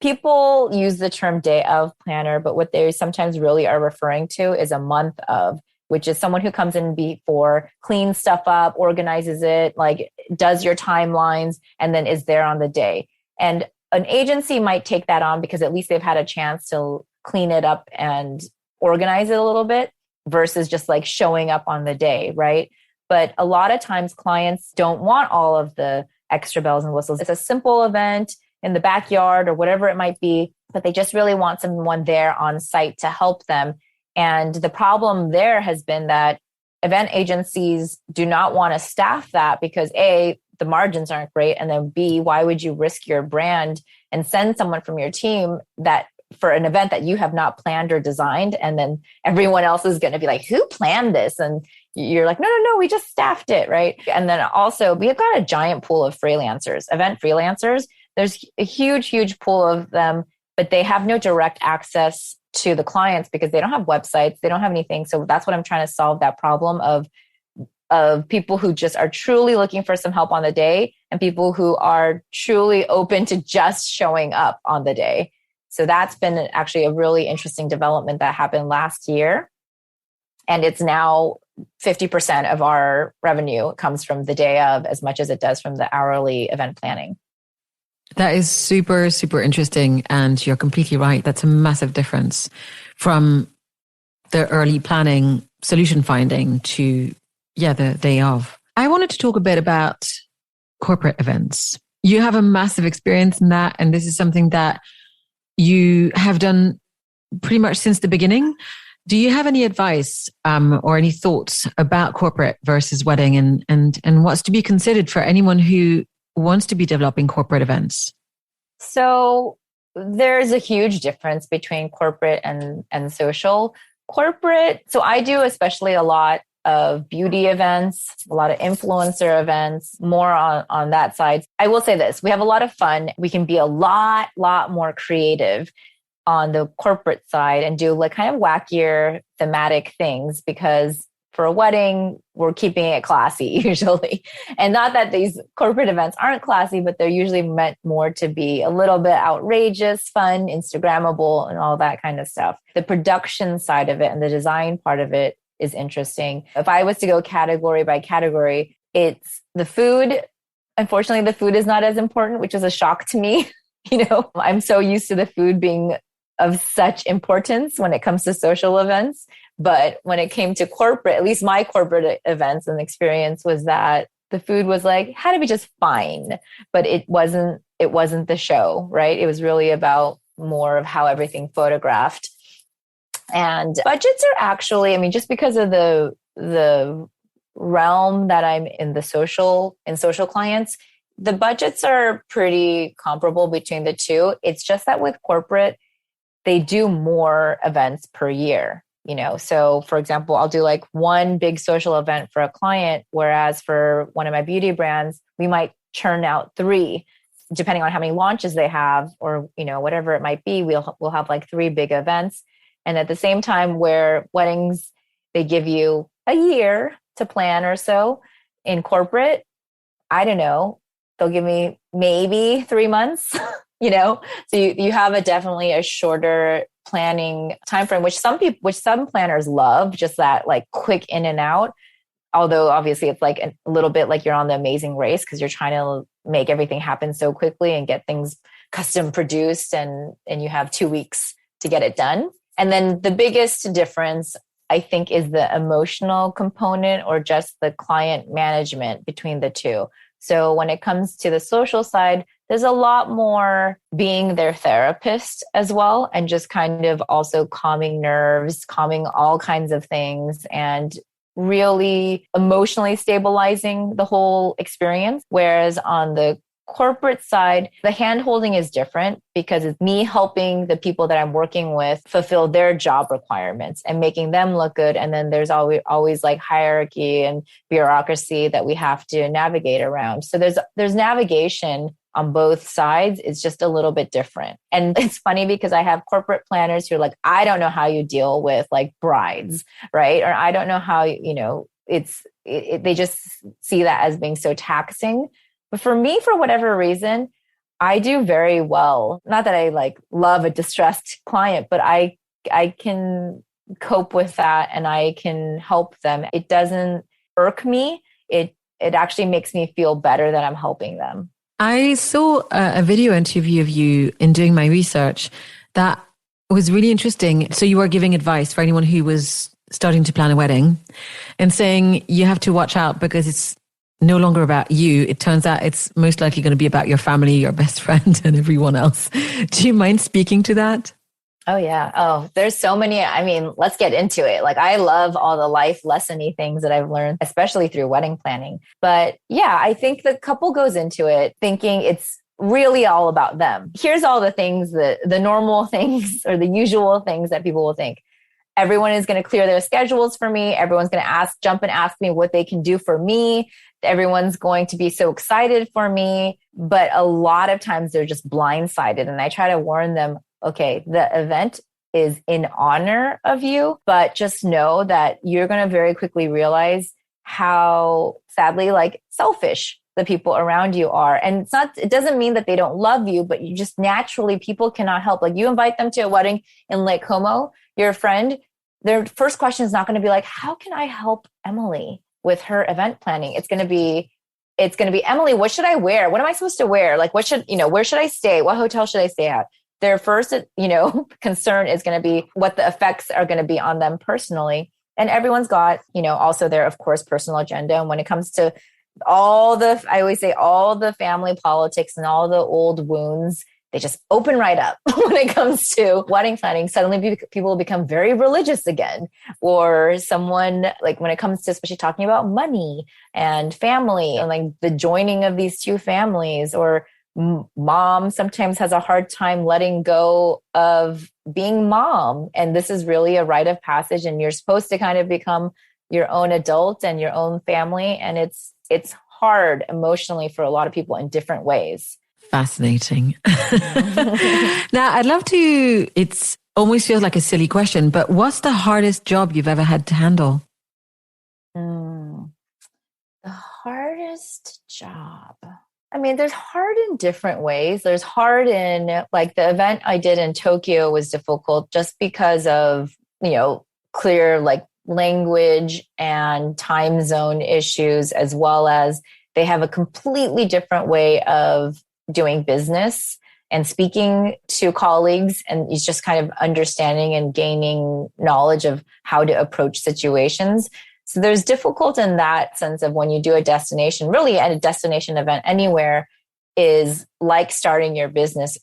People use the term day of planner, but what they sometimes really are referring to is a month of, which is someone who comes in before, cleans stuff up, organizes it, like does your timelines, and then is there on the day. And an agency might take that on because at least they've had a chance to clean it up and organize it a little bit versus just like showing up on the day, right? But a lot of times clients don't want all of the extra bells and whistles. It's a simple event in the backyard or whatever it might be, but they just really want someone there on site to help them. And the problem there has been that event agencies do not want to staff that because A, the margins aren't great. And then B, why would you risk your brand and send someone from your team that for an event that you have not planned or designed? And then everyone else is going to be like, who planned this? And you're like, no, we just staffed it, right? And then also we've got a giant pool of freelancers, event freelancers. There's a huge pool of them, but they have no direct access to the clients because they don't have websites. They don't have anything. So that's what I'm trying to solve, that problem of people who just are truly looking for some help on the day and people who are truly open to just showing up on the day. So that's been actually a really interesting development that happened last year. And it's now 50% of our revenue comes from the day of as much as it does from the hourly event planning. That is super, super interesting. And you're completely right. That's a massive difference from the early planning, solution finding to, the day of. I wanted to talk a bit about corporate events. You have a massive experience in that. And this is something that you have done pretty much since the beginning. Do you have any advice or any thoughts about corporate versus wedding and what's to be considered for anyone who wants to be developing corporate events? So there's a huge difference between corporate and social. Corporate, so I do especially a lot of beauty events, a lot of influencer events, more on that side. I will say this, we have a lot of fun. We can be a lot more creative on the corporate side and do like kind of wackier thematic things because for a wedding, we're keeping it classy usually. And not that these corporate events aren't classy, but they're usually meant more to be a little bit outrageous, fun, Instagrammable, and all that kind of stuff. The production side of it and the design part of it is interesting. If I was to go category by category, it's the food. Unfortunately, the food is not as important, which is a shock to me. I'm so used to the food being of such importance when it comes to social events. But when it came to corporate, at least my corporate events and experience was that the food was like, had to be just fine, but it wasn't the show, right? It was really about more of how everything photographed. And budgets are actually, just because of the realm that I'm in social clients, the budgets are pretty comparable between the two. It's just that with corporate, they do more events per year, So for example, I'll do like one big social event for a client, whereas for one of my beauty brands, we might churn out 3, depending on how many launches they have or, whatever it might be, we'll have like 3 big events. And at the same time where weddings, they give you a year to plan or so. In corporate, I don't know, they'll give me maybe 3 months. So you have definitely a shorter planning timeframe, which some planners love, just that like quick in and out. Although obviously it's like a little bit like you're on the Amazing Race because you're trying to make everything happen so quickly and get things custom produced and you have 2 weeks to get it done. And then the biggest difference, I think, is the emotional component or just the client management between the two. So when it comes to the social side, there's a lot more being their therapist as well, and just kind of also calming nerves, calming all kinds of things, and really emotionally stabilizing the whole experience. Whereas on the corporate side, the hand-holding is different because it's me helping the people that I'm working with fulfill their job requirements and making them look good. And then there's always like hierarchy and bureaucracy that we have to navigate around. So there's navigation on both sides. It's just a little bit different. And it's funny because I have corporate planners who are like, I don't know how you deal with like brides, right? Or I don't know how, they just see that as being so taxing. But for me, for whatever reason, I do very well. Not that I like love a distressed client, but I can cope with that and I can help them. It doesn't irk me. It it actually makes me feel better that I'm helping them. I saw a video interview of you in doing my research that was really interesting. So you were giving advice for anyone who was starting to plan a wedding and saying you have to watch out because it's no longer about you. It turns out it's most likely going to be about your family, your best friend, and everyone else. Do you mind speaking to that? Oh, yeah. Oh, there's so many. I mean, let's get into it. Like, I love all the life lessony things that I've learned, especially through wedding planning. But yeah, I think the couple goes into it thinking it's really all about them. Here's all the things that the normal things or the usual things that people will think. Everyone is going to clear their schedules for me. Everyone's going to jump and ask me what they can do for me. Everyone's going to be so excited for me. But a lot of times they're just blindsided. And I try to warn them, okay, the event is in honor of you, but just know that you're going to very quickly realize how sadly, like, selfish the people around you are. And it doesn't mean that they don't love you, but you just naturally, people cannot help. Like, you invite them to a wedding in Lake Como, your friend, their first question is not going to be like, how can I help Emily with her event planning? It's going to be, Emily, what should I wear? What am I supposed to wear? Like, where should I stay? What hotel should I stay at? Their first, concern is going to be what the effects are going to be on them personally. And everyone's got, also their, of course, personal agenda. And when it comes to I always say all the family politics and all the old wounds, they just open right up when it comes to wedding planning. Suddenly people become very religious again, or someone, like, when it comes to especially talking about money and family and like the joining of these two families, or mom sometimes has a hard time letting go of being mom. And this is really a rite of passage, and you're supposed to kind of become your own adult and your own family. And it's hard emotionally for a lot of people in different ways. Fascinating. Now, I'd love to, it's almost feels like a silly question, but what's the hardest job you've ever had to handle? The hardest job. I mean, there's hard in different ways. There's hard in, like, the event I did in Tokyo was difficult just because of, clear, like, language and time zone issues, as well as they have a completely different way of doing business and speaking to colleagues, and it's just kind of understanding and gaining knowledge of how to approach situations. So there's difficult in that sense of when you do a destination, really at a destination event anywhere is like starting your business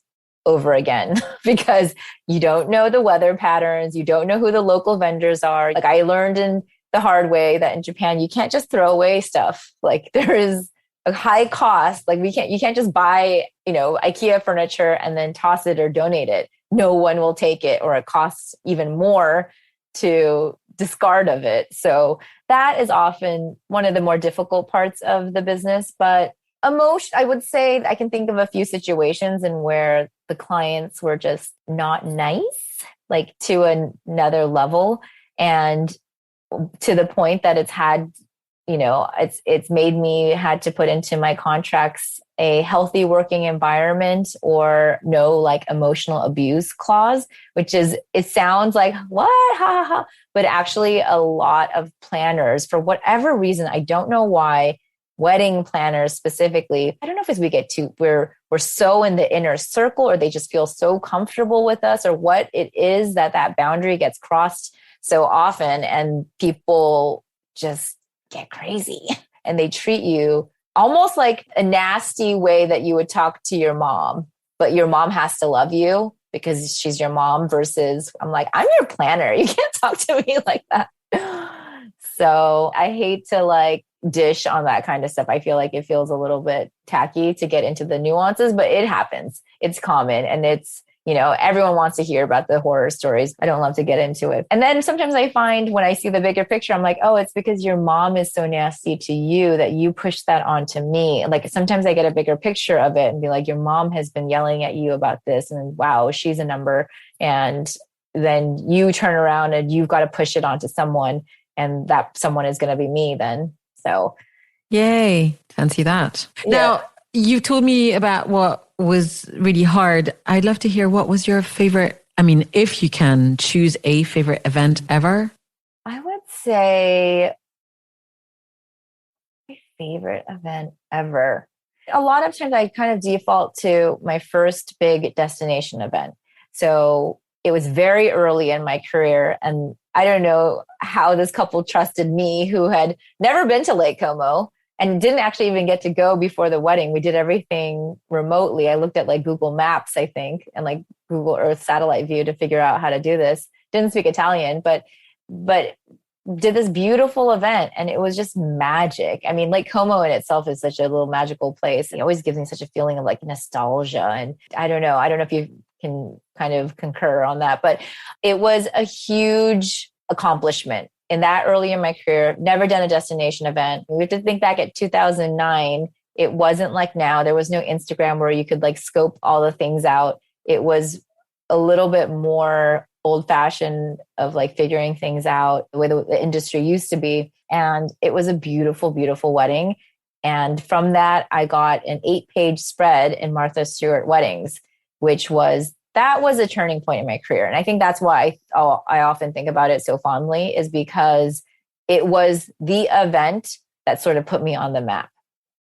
over again because you don't know the weather patterns. You don't know who the local vendors are. Like, I learned in the hard way that in Japan, you can't just throw away stuff. Like, there is a high cost. Like, you can't just buy, IKEA furniture and then toss it or donate it. No one will take it, or it costs even more to discard of it. So that is often one of the more difficult parts of the business. But I would say I can think of a few situations in where the clients were just not nice, like to another level, and to the point that it's made me had to put into my contracts a healthy working environment or no, like, emotional abuse clause, which is, it sounds like what, ha ha ha, but actually a lot of planners, for whatever reason, I don't know why, wedding planners specifically, I don't know if we're so in the inner circle, or they just feel so comfortable with us, or what it is that boundary gets crossed so often, and people just get crazy and they treat you almost like a nasty way that you would talk to your mom, but your mom has to love you because she's your mom, versus I'm like, I'm your planner. You can't talk to me like that. So I hate to, like, dish on that kind of stuff. I feel like it feels a little bit tacky to get into the nuances, but it happens. It's common, and it's, everyone wants to hear about the horror stories. I don't love to get into it. And then sometimes I find when I see the bigger picture, I'm like, oh, it's because your mom is so nasty to you that you push that onto me. Like, sometimes I get a bigger picture of it and be like, your mom has been yelling at you about this, and wow, she's a number. And then you turn around and you've got to push it onto someone, and that someone is going to be me then. So, yay, fancy that. Yeah. Now, you told me about what was really hard. I'd love to hear, what was your favorite, if you can choose a favorite event ever? I would say my favorite event ever. A lot of times I kind of default to my first big destination event. So it was very early in my career. And I don't know how this couple trusted me who had never been to Lake Como and didn't actually even get to go before the wedding. We did everything remotely. I looked at like Google Maps, I think, and like Google Earth satellite view to figure out how to do this. Didn't speak Italian, but did this beautiful event, and it was just magic. I mean, Lake Como in itself is such a little magical place. It always gives me such a feeling of like nostalgia. And I don't know if you can kind of concur on that, but it was a huge accomplishment in that early in my career. Never done a destination event. We have to think back at 2009. It wasn't like now. There was no Instagram where you could like scope all the things out. It was a little bit more old fashioned of like figuring things out the way the industry used to be. And it was a beautiful, beautiful wedding. And from that, I got an 8-page spread in Martha Stewart Weddings, that was a turning point in my career. And I think that's why I often think about it so fondly, is because it was the event that sort of put me on the map.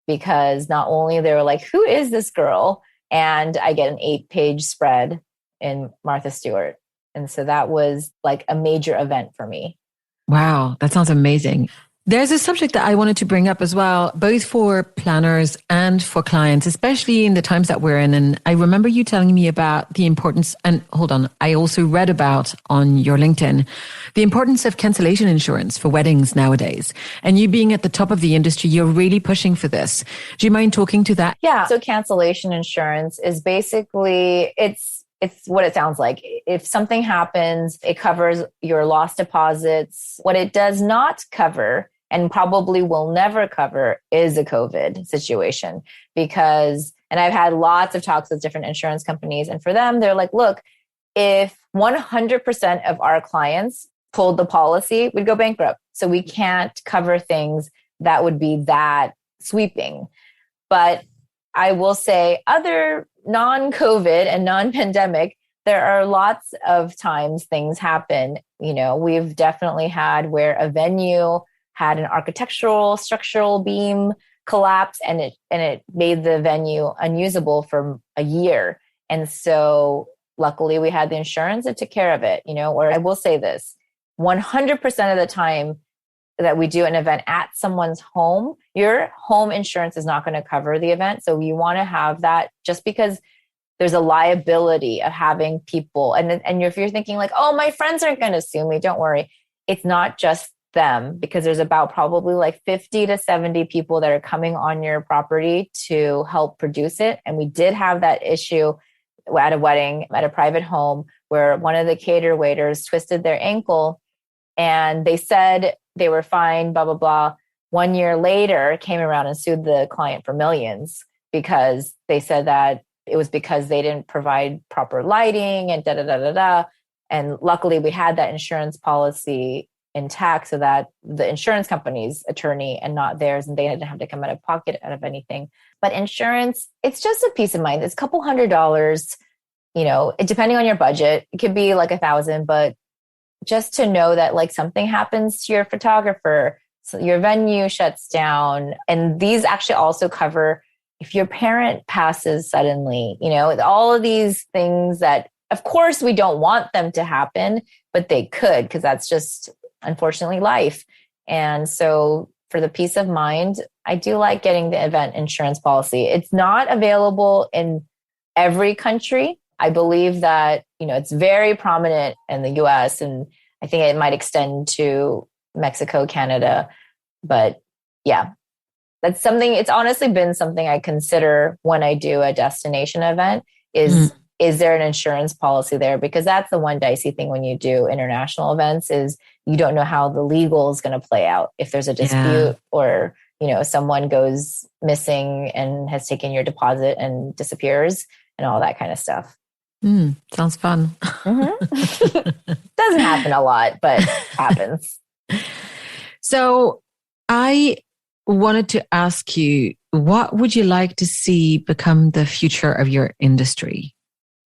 Because not only they were like, who is this girl? And I get an 8-page spread in Martha Stewart. And so that was like a major event for me. Wow, that sounds amazing. There's a subject that I wanted to bring up as well, both for planners and for clients, especially in the times that we're in. And I remember you telling me about the importance, and hold on, I also read about on your LinkedIn, the importance of cancellation insurance for weddings nowadays. And you being at the top of the industry, you're really pushing for this. Do you mind talking to that? Yeah. So cancellation insurance is basically, it's what it sounds like. If something happens, it covers your lost deposits. What it does not cover, and probably will never cover, is a COVID situation. And I've had lots of talks with different insurance companies, and for them, they're like, look, if 100% of our clients pulled the policy, we'd go bankrupt. So we can't cover things that would be that sweeping. But I will say other non-COVID and non-pandemic, there are lots of times things happen. We've definitely had where a venue had an architectural structural beam collapse and it made the venue unusable for a year. And so luckily we had the insurance that took care of it, or I will say this, 100% of the time that we do an event at someone's home, your home insurance is not going to cover the event. So you want to have that, just because there's a liability of having people. And if you're thinking like, oh, my friends aren't going to sue me, don't worry. It's not just them, because there's about probably like 50 to 70 people that are coming on your property to help produce it. And we did have that issue at a wedding, at a private home, where one of the cater waiters twisted their ankle and they said they were fine, blah, blah, blah. 1 year later, came around and sued the client for millions because they said that it was because they didn't provide proper lighting and da-da-da-da-da. And luckily we had that insurance policy intact so that the insurance company's attorney and not theirs, and they didn't have to come out of pocket out of anything. But insurance, it's just a peace of mind. It's a couple $100, depending on your budget. It could be like $1,000, but just to know that like something happens to your photographer, so your venue shuts down. And these actually also cover if your parent passes suddenly, all of these things that, of course, we don't want them to happen, but they could, because that's just unfortunately life. And so for the peace of mind, I do like getting the event insurance policy. It's not available in every country. I believe that, it's very prominent in the US, and I think it might extend to Mexico, Canada. But yeah, that's something, it's honestly been something I consider when I do a destination event is there an insurance policy there? Because that's the one dicey thing when you do international events is you don't know how the legal is going to play out. If there's a dispute or, someone goes missing and has taken your deposit and disappears and all that kind of stuff. Sounds fun. Doesn't happen a lot, but happens. So I wanted to ask you, what would you like to see become the future of your industry?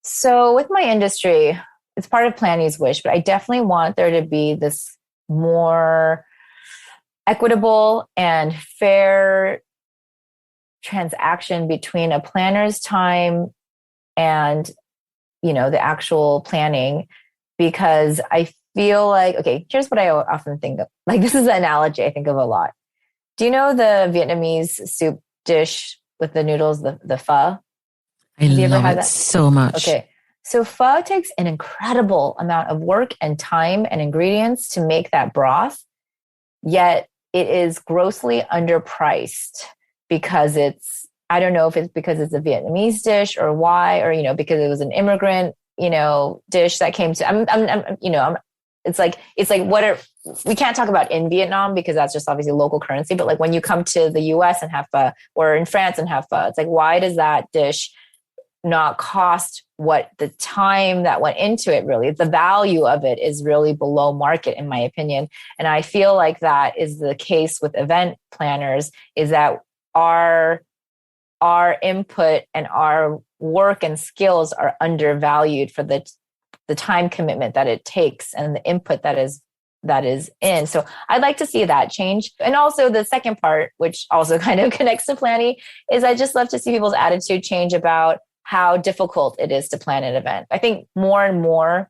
So with my industry, it's part of Plannie's wish, but I definitely want there to be this more equitable and fair transaction between a planner's time and, the actual planning, because I feel like, okay, here's what I often think of. Like, this is an analogy I think of a lot. Do you know the Vietnamese soup dish with the noodles, the pho? I love it so much. Okay. So pho takes an incredible amount of work and time and ingredients to make that broth, yet it is grossly underpriced because I don't know if it's because it's a Vietnamese dish or why, or, because it was an immigrant, dish that came to, it's like we can't talk about in Vietnam because that's just obviously local currency. But like when you come to the US and have pho, or in France and have pho, it's like, why does that dish not cost what the time that went into it really? The value of it is really below market, in my opinion. And I feel like that is the case with event planners, is that our input and our work and skills are undervalued for the time commitment that it takes and the input that is in. So I'd like to see that change. And also the second part, which also kind of connects to Plannie, is I just love to see people's attitude change about how difficult it is to plan an event. I think more and more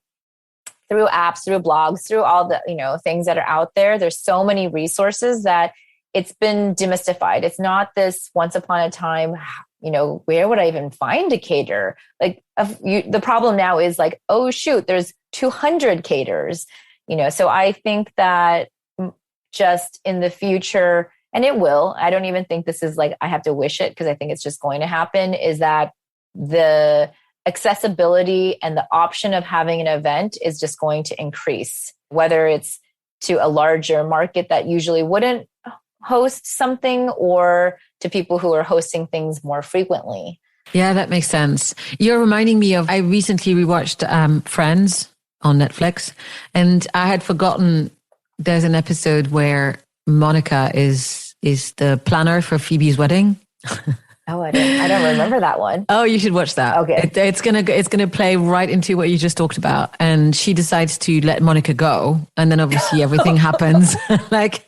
through apps, through blogs, through all the, things that are out there, there's so many resources that it's been demystified. It's not this once upon a time, where would I even find a caterer? Like the problem now is like, oh shoot, there's 200 caterers, so I think that just in the future, and it will, I don't even think this is like, I have to wish it because I think it's just going to happen, is that the accessibility and the option of having an event is just going to increase, whether it's to a larger market that usually wouldn't host something, or to people who are hosting things more frequently. Yeah, that makes sense. You're reminding me of, I recently rewatched Friends on Netflix, and I had forgotten there's an episode where Monica is the planner for Phoebe's wedding. Oh, I don't remember that one. Oh, you should watch that. Okay. It's gonna play right into what you just talked about. And she decides to let Monica go. And then obviously everything happens. Like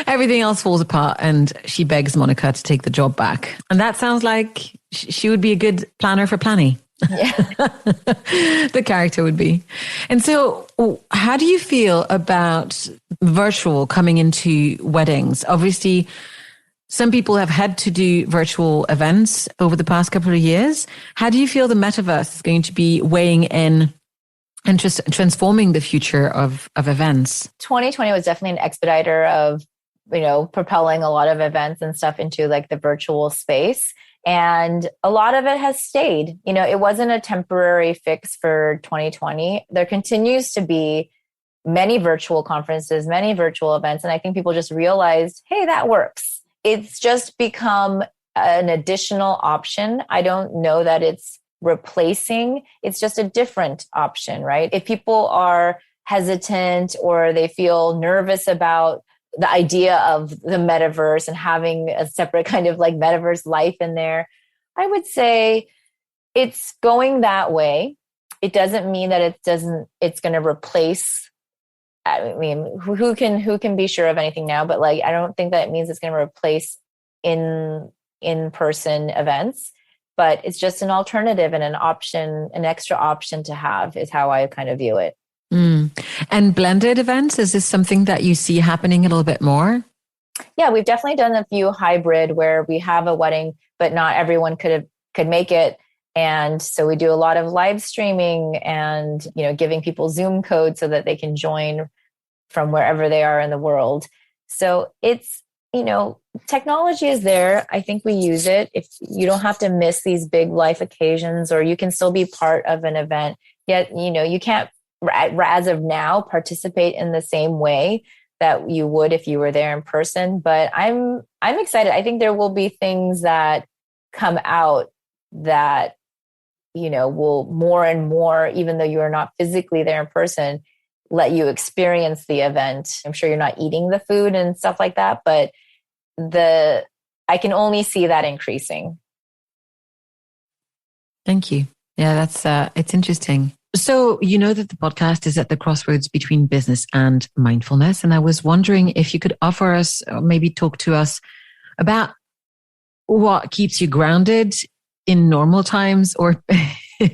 everything else falls apart, and she begs Monica to take the job back. And that sounds like she would be a good planner for Plannie. Yeah. The character would be. And so how do you feel about virtual coming into weddings? Obviously, some people have had to do virtual events over the past couple of years. How do you feel the metaverse is going to be weighing in and just transforming the future of events? 2020 was definitely an expediter of, propelling a lot of events and stuff into like the virtual space. And a lot of it has stayed. It wasn't a temporary fix for 2020. There continues to be many virtual conferences, many virtual events. And I think people just realized, hey, that works. It's just become an additional option. I don't know that it's replacing. It's just a different option, right? If people are hesitant or they feel nervous about the idea of the metaverse and having a separate kind of like metaverse life in there, I would say it's going that way. It doesn't mean that it's going to replace. I mean, who can be sure of anything now? But like, I don't think that it means it's going to replace in-person events, but it's just an alternative and an option, an extra option to have, is how I kind of view it. And blended events, is this something that you see happening a little bit more? Yeah, we've definitely done a few hybrid where we have a wedding, but not everyone could make it. And so we do a lot of live streaming and, giving people Zoom codes so that they can join from wherever they are in the world. So it's, technology is there. I think we use it. If you don't have to miss these big life occasions, or you can still be part of an event, yet, you can't, as of now, participate in the same way that you would if you were there in person. But I'm excited. I think there will be things that come out that, will more and more, even though you are not physically there in person, let you experience the event. I'm sure you're not eating the food and stuff like that, but I can only see that increasing. Thank you. Yeah, that's it's interesting. So, you know that the podcast is at the crossroads between business and mindfulness. And I was wondering if you could offer us, or maybe talk to us about what keeps you grounded in normal times or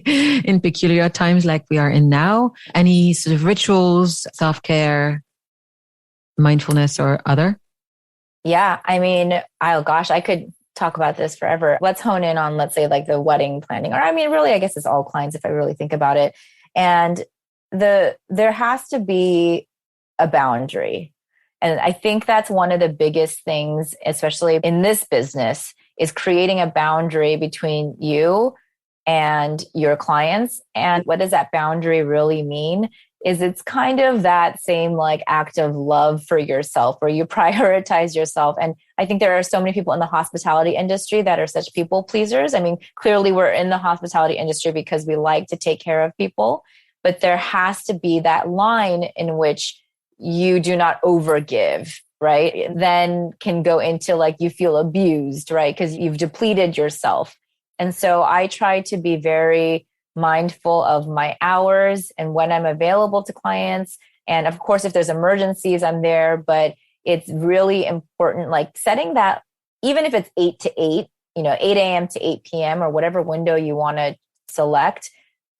in peculiar times like we are in now. Any sort of rituals, self-care, mindfulness or other? Yeah. I mean, oh gosh, I could talk about this forever. Let's hone in on, let's say, like the wedding planning, or I mean, really, I guess it's all clients if I really think about it. And there has to be a boundary. And I think that's one of the biggest things, especially in this business, is creating a boundary between you and your clients. And what does that boundary really mean? Is it's kind of that same like act of love for yourself where you prioritize yourself. And I think there are so many people in the hospitality industry that are such people pleasers. I mean, clearly we're in the hospitality industry because we like to take care of people, but there has to be that line in which you do not overgive, right? Then can go into like you feel abused, right? Because you've depleted yourself. And so I try to be very mindful of my hours and when I'm available to clients. And of course, if there's emergencies, I'm there, but it's really important, like setting that, even if it's 8 to 8, 8 a.m. to 8 p.m. or whatever window you want to select.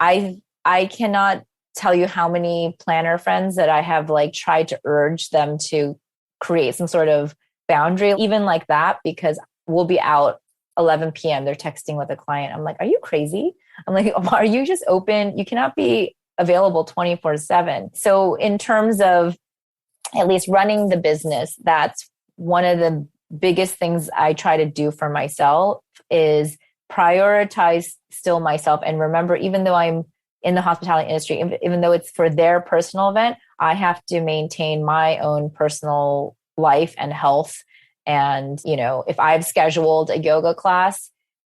I cannot tell you how many planner friends that I have like tried to urge them to create some sort of boundary, even like that, because we'll be out 11 p.m. They're texting with a client. I'm like, are you crazy? I'm like, are you just open? You cannot be available 24/7. So in terms of at least running the business, that's one of the biggest things I try to do for myself is prioritize still myself. And remember, even though I'm in the hospitality industry, even though it's for their personal event, I have to maintain my own personal life and health. And, if I've scheduled a yoga class,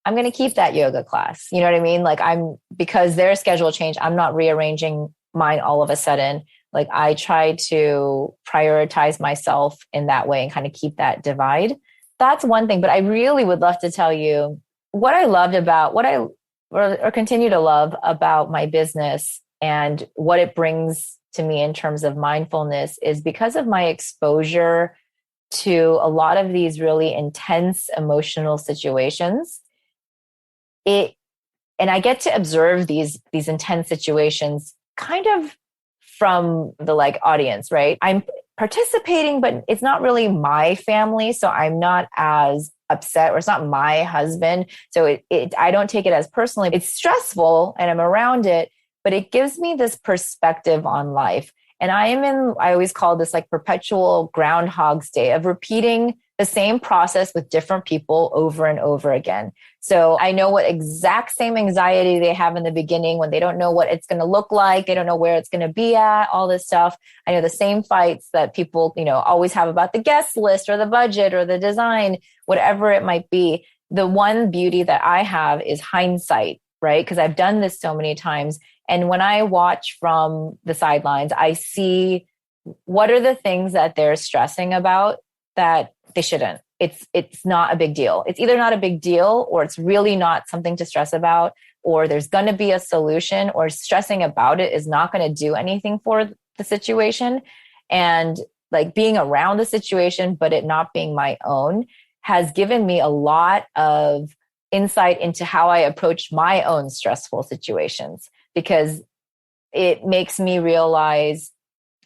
I'm going to keep that yoga class. You know what I mean? Like because their schedule changed, I'm not rearranging mine all of a sudden. Like I try to prioritize myself in that way and kind of keep that divide. That's one thing. But I really would love to tell you what I loved about or continue to love about my business and what it brings to me in terms of mindfulness is because of my exposure to a lot of these really intense emotional situations. And I get to observe these intense situations kind of from the like audience, right? I'm participating, but it's not really my family. So I'm not as upset, or it's not my husband. So I don't take it as personally. It's stressful and I'm around it, but it gives me this perspective on life. And I always call this like perpetual Groundhog's Day of repeating the same process with different people over and over again. So I know what exact same anxiety they have in the beginning when they don't know what it's going to look like. They don't know where it's going to be at, all this stuff. I know the same fights that people, always have about the guest list or the budget or the design, whatever it might be. The one beauty that I have is hindsight, right? Because I've done this so many times. And when I watch from the sidelines, I see what are the things that they're stressing about that they shouldn't. It's not a big deal. It's either not a big deal or it's really not something to stress about, or there's going to be a solution, or stressing about it is not going to do anything for the situation. And like being around the situation, but it not being my own has given me a lot of insight into how I approach my own stressful situations, because it makes me realize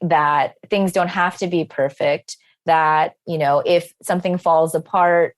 that things don't have to be perfect, that, if something falls apart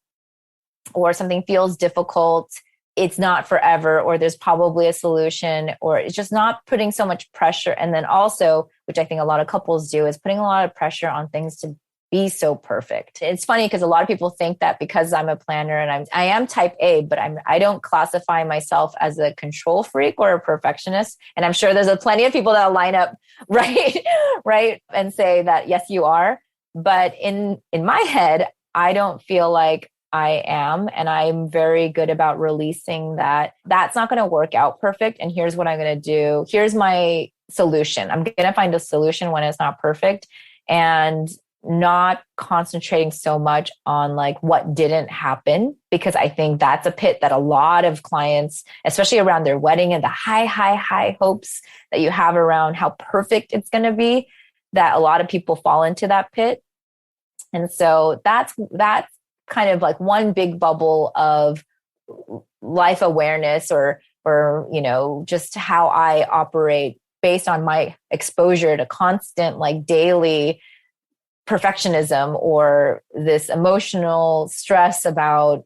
or something feels difficult, it's not forever, or there's probably a solution, or it's just not putting so much pressure. And then also, which I think a lot of couples do, is putting a lot of pressure on things to be so perfect. It's funny because a lot of people think that because I'm a planner and I am type A, but I don't classify myself as a control freak or a perfectionist. And I'm sure there's plenty of people that'll line up right, and say that yes, you are. But in my head, I don't feel like I am, and I'm very good about releasing that. That's not going to work out perfect. And here's what I'm going to do. Here's my solution. I'm going to find a solution when it's not perfect. And not concentrating so much on like what didn't happen, because I think that's a pit that a lot of clients, especially around their wedding and the high hopes that you have around how perfect it's going to be, that a lot of people fall into that pit. And so that's kind of like one big bubble of life awareness or, just how I operate based on my exposure to constant, like daily perfectionism or this emotional stress about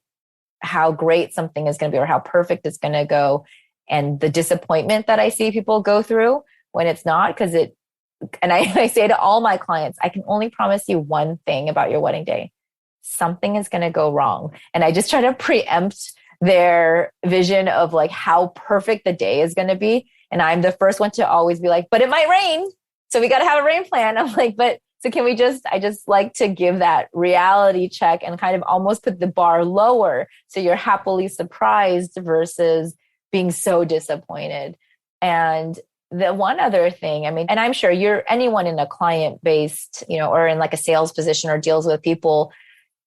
how great something is going to be or how perfect it's going to go. And the disappointment that I see people go through when it's not, and I say to all my clients, I can only promise you one thing about your wedding day. Something is going to go wrong. And I just try to preempt their vision of like how perfect the day is going to be. And I'm the first one to always be like, but it might rain. So we got to have a rain plan. I'm like, so can we I just like to give that reality check and kind of almost put the bar lower. So you're happily surprised versus being so disappointed. And the one other thing, and I'm sure anyone in a client-based, or in like a sales position or deals with people,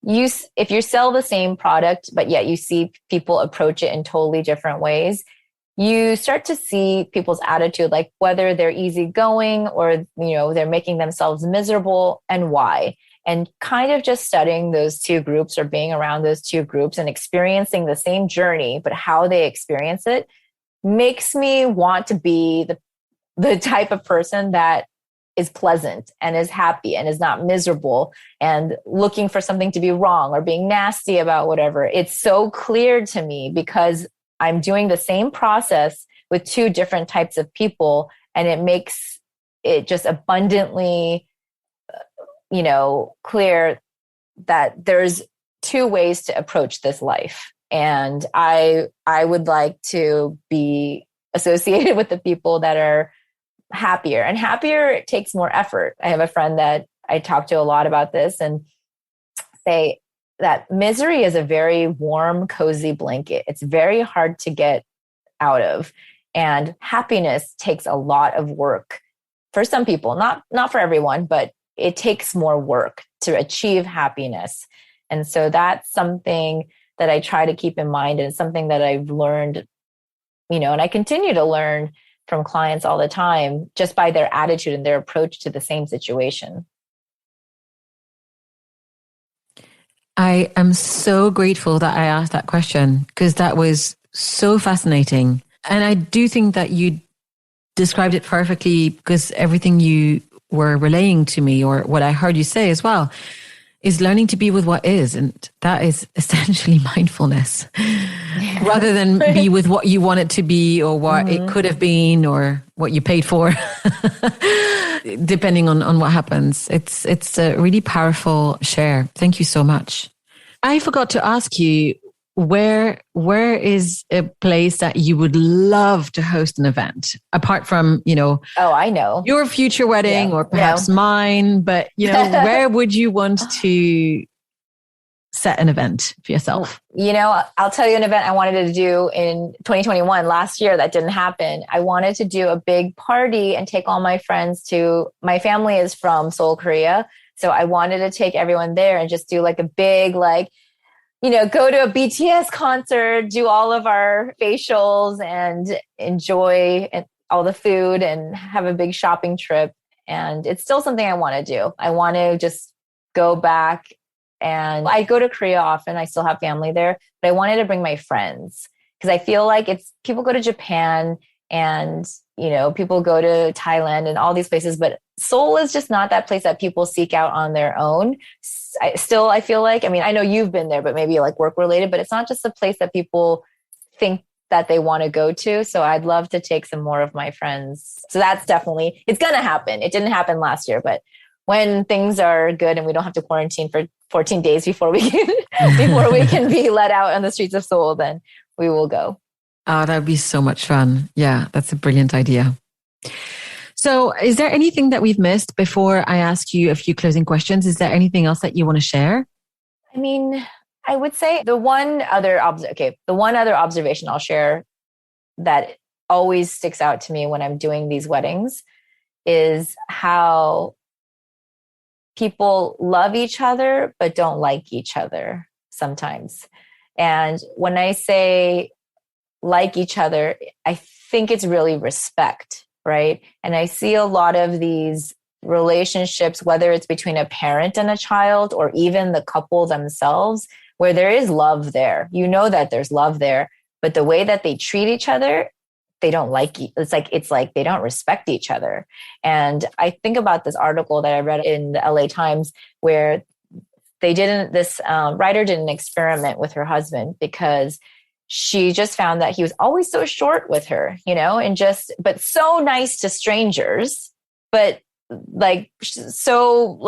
if you sell the same product, but yet you see people approach it in totally different ways, you start to see people's attitude, like whether they're easygoing or, they're making themselves miserable and why. And kind of just studying those two groups or being around those two groups and experiencing the same journey, but how they experience it makes me want to be the type of person that is pleasant and is happy and is not miserable and looking for something to be wrong or being nasty about whatever. It's so clear to me because I'm doing the same process with two different types of people, and it makes it just abundantly, clear that there's two ways to approach this life. And I would like to be associated with the people that are happier, and happier takes more effort. I have a friend that I talk to a lot about this and say that misery is a very warm, cozy blanket. It's very hard to get out of. And happiness takes a lot of work for some people, not for everyone, but it takes more work to achieve happiness. And so that's something that I try to keep in mind, and something that I've learned, and I continue to learn from clients all the time, just by their attitude and their approach to the same situation. I am so grateful that I asked that question, because that was so fascinating. And I do think that you described it perfectly, because everything you were relaying to me, or what I heard you say as well, is learning to be with what is. And that is essentially mindfulness, rather than be with what you want it to be, or what it could have been, or what you paid for, depending on what happens. It's a really powerful share. Thank you so much. I forgot to ask you, where is a place that you would love to host an event, apart from, oh, I know, your future wedding, or perhaps mine, but where would you want to set an event for yourself? I'll tell you an event I wanted to do in 2021, last year, that didn't happen. I wanted to do a big party and take all my friends my family is from Seoul, Korea. So I wanted to take everyone there and just do like a big, go to a BTS concert, do all of our facials and enjoy all the food and have a big shopping trip. And it's still something I want to do. I want to just go back, and I go to Korea often. I still have family there, but I wanted to bring my friends, because I feel like people go to Japan and, people go to Thailand and all these places, but Seoul is just not that place that people seek out on their own. I feel like, I know you've been there, but maybe like work related, but it's not just a place that people think that they want to go to. So I'd love to take some more of my friends. So that's definitely, it's going to happen. It didn't happen last year, but when things are good and we don't have to quarantine for 14 days before we can be let out on the streets of Seoul, then we will go. Oh, that would be so much fun. Yeah, that's a brilliant idea. So is there anything that we've missed before I ask you a few closing questions? Is there anything else that you want to share? I would say the one other observation I'll share that always sticks out to me when I'm doing these weddings is how people love each other, but don't like each other sometimes. And when I say like each other, I think it's really respect, right? And I see a lot of these relationships, whether it's between a parent and a child or even the couple themselves, where there is love there. You know that there's love there, but the way that they treat each other, they don't like. It's like they don't respect each other. And I think about this article that I read in the LA Times where this writer did an experiment with her husband because she just found that he was always so short with her, but so nice to strangers, but so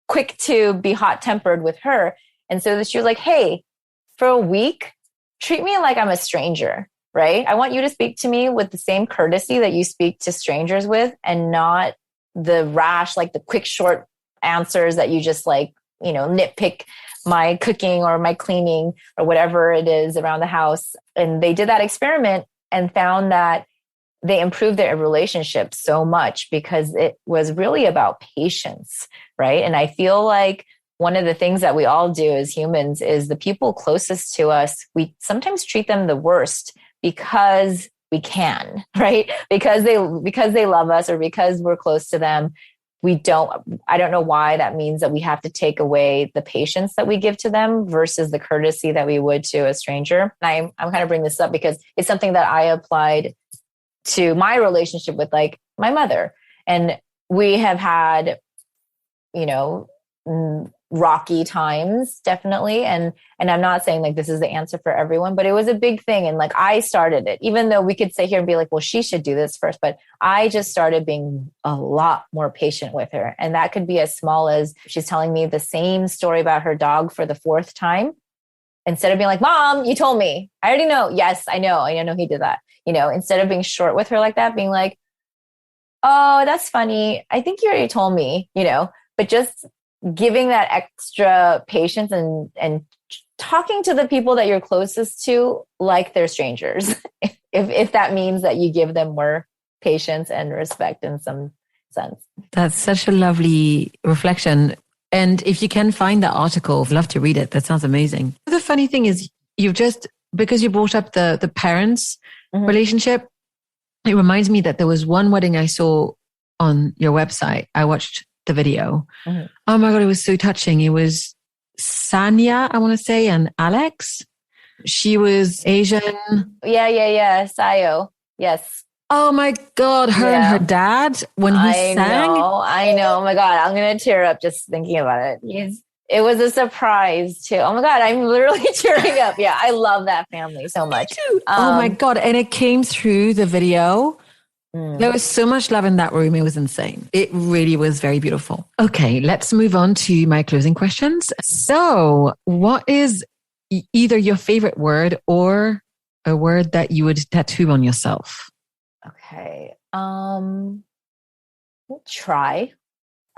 quick to be hot tempered with her. And so she was like, hey, for a week, treat me like I'm a stranger, right? I want you to speak to me with the same courtesy that you speak to strangers with, and not the rash, the quick, short answers that you just nitpick my cooking or my cleaning or whatever it is around the house. And they did that experiment and found that they improved their relationship so much because it was really about patience, right? And I feel like one of the things that we all do as humans is the people closest to us, we sometimes treat them the worst because we can, right? Because they love us or because we're close to them. I don't know why that means that we have to take away the patience that we give to them versus the courtesy that we would to a stranger. And I'm kind of bringing this up because it's something that I applied to my relationship with my mother. And we have had, rocky times, definitely. And I'm not saying this is the answer for everyone, but it was a big thing. And I started it, even though we could sit here and be like, well, she should do this first. But I just started being a lot more patient with her. And that could be as small as she's telling me the same story about her dog for the fourth time. Instead of being like, Mom, you told me, I already know. Yes, I know he did that. Instead of being short with her like that, being like, oh, that's funny. I think you already told me, but just giving that extra patience and talking to the people that you're closest to like they're strangers, if that means that you give them more patience and respect in some sense. That's such a lovely reflection. And if you can find that article, I'd love to read it. That sounds amazing. The funny thing is because you brought up the parents' relationship, it reminds me that there was one wedding I saw on your website. I watched the video. Mm-hmm. Oh my God, it was so touching. It was Sanya, I want to say, and Alex. She was Asian. Yeah. Sayo. Yes. Oh my God, her and her dad, when he sang. I know. Oh my God, I'm going to tear up just thinking about it. It was a surprise too. Oh my God, I'm literally tearing up. Yeah, I love that family so much. Me too. Oh my God. And it came through the video. There was so much love in that room. It was insane. It really was very beautiful. Okay, let's move on to my closing questions. So what is either your favorite word or a word that you would tattoo on yourself? Okay. Try.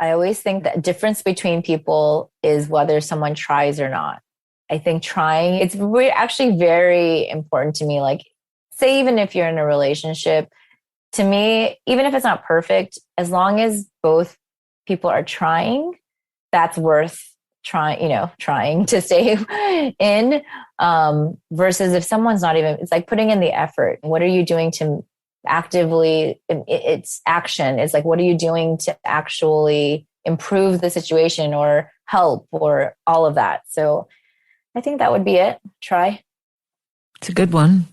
I always think that difference between people is whether someone tries or not. I think trying, it's actually very important to me. Say, even if you're in a relationship, to me, even if it's not perfect, as long as both people are trying, that's worth trying to stay in, versus if someone's not even, it's like putting in the effort. What are you doing to actively, it's action. It's what are you doing to actually improve the situation or help or all of that? So I think that would be it. Try. It's a good one.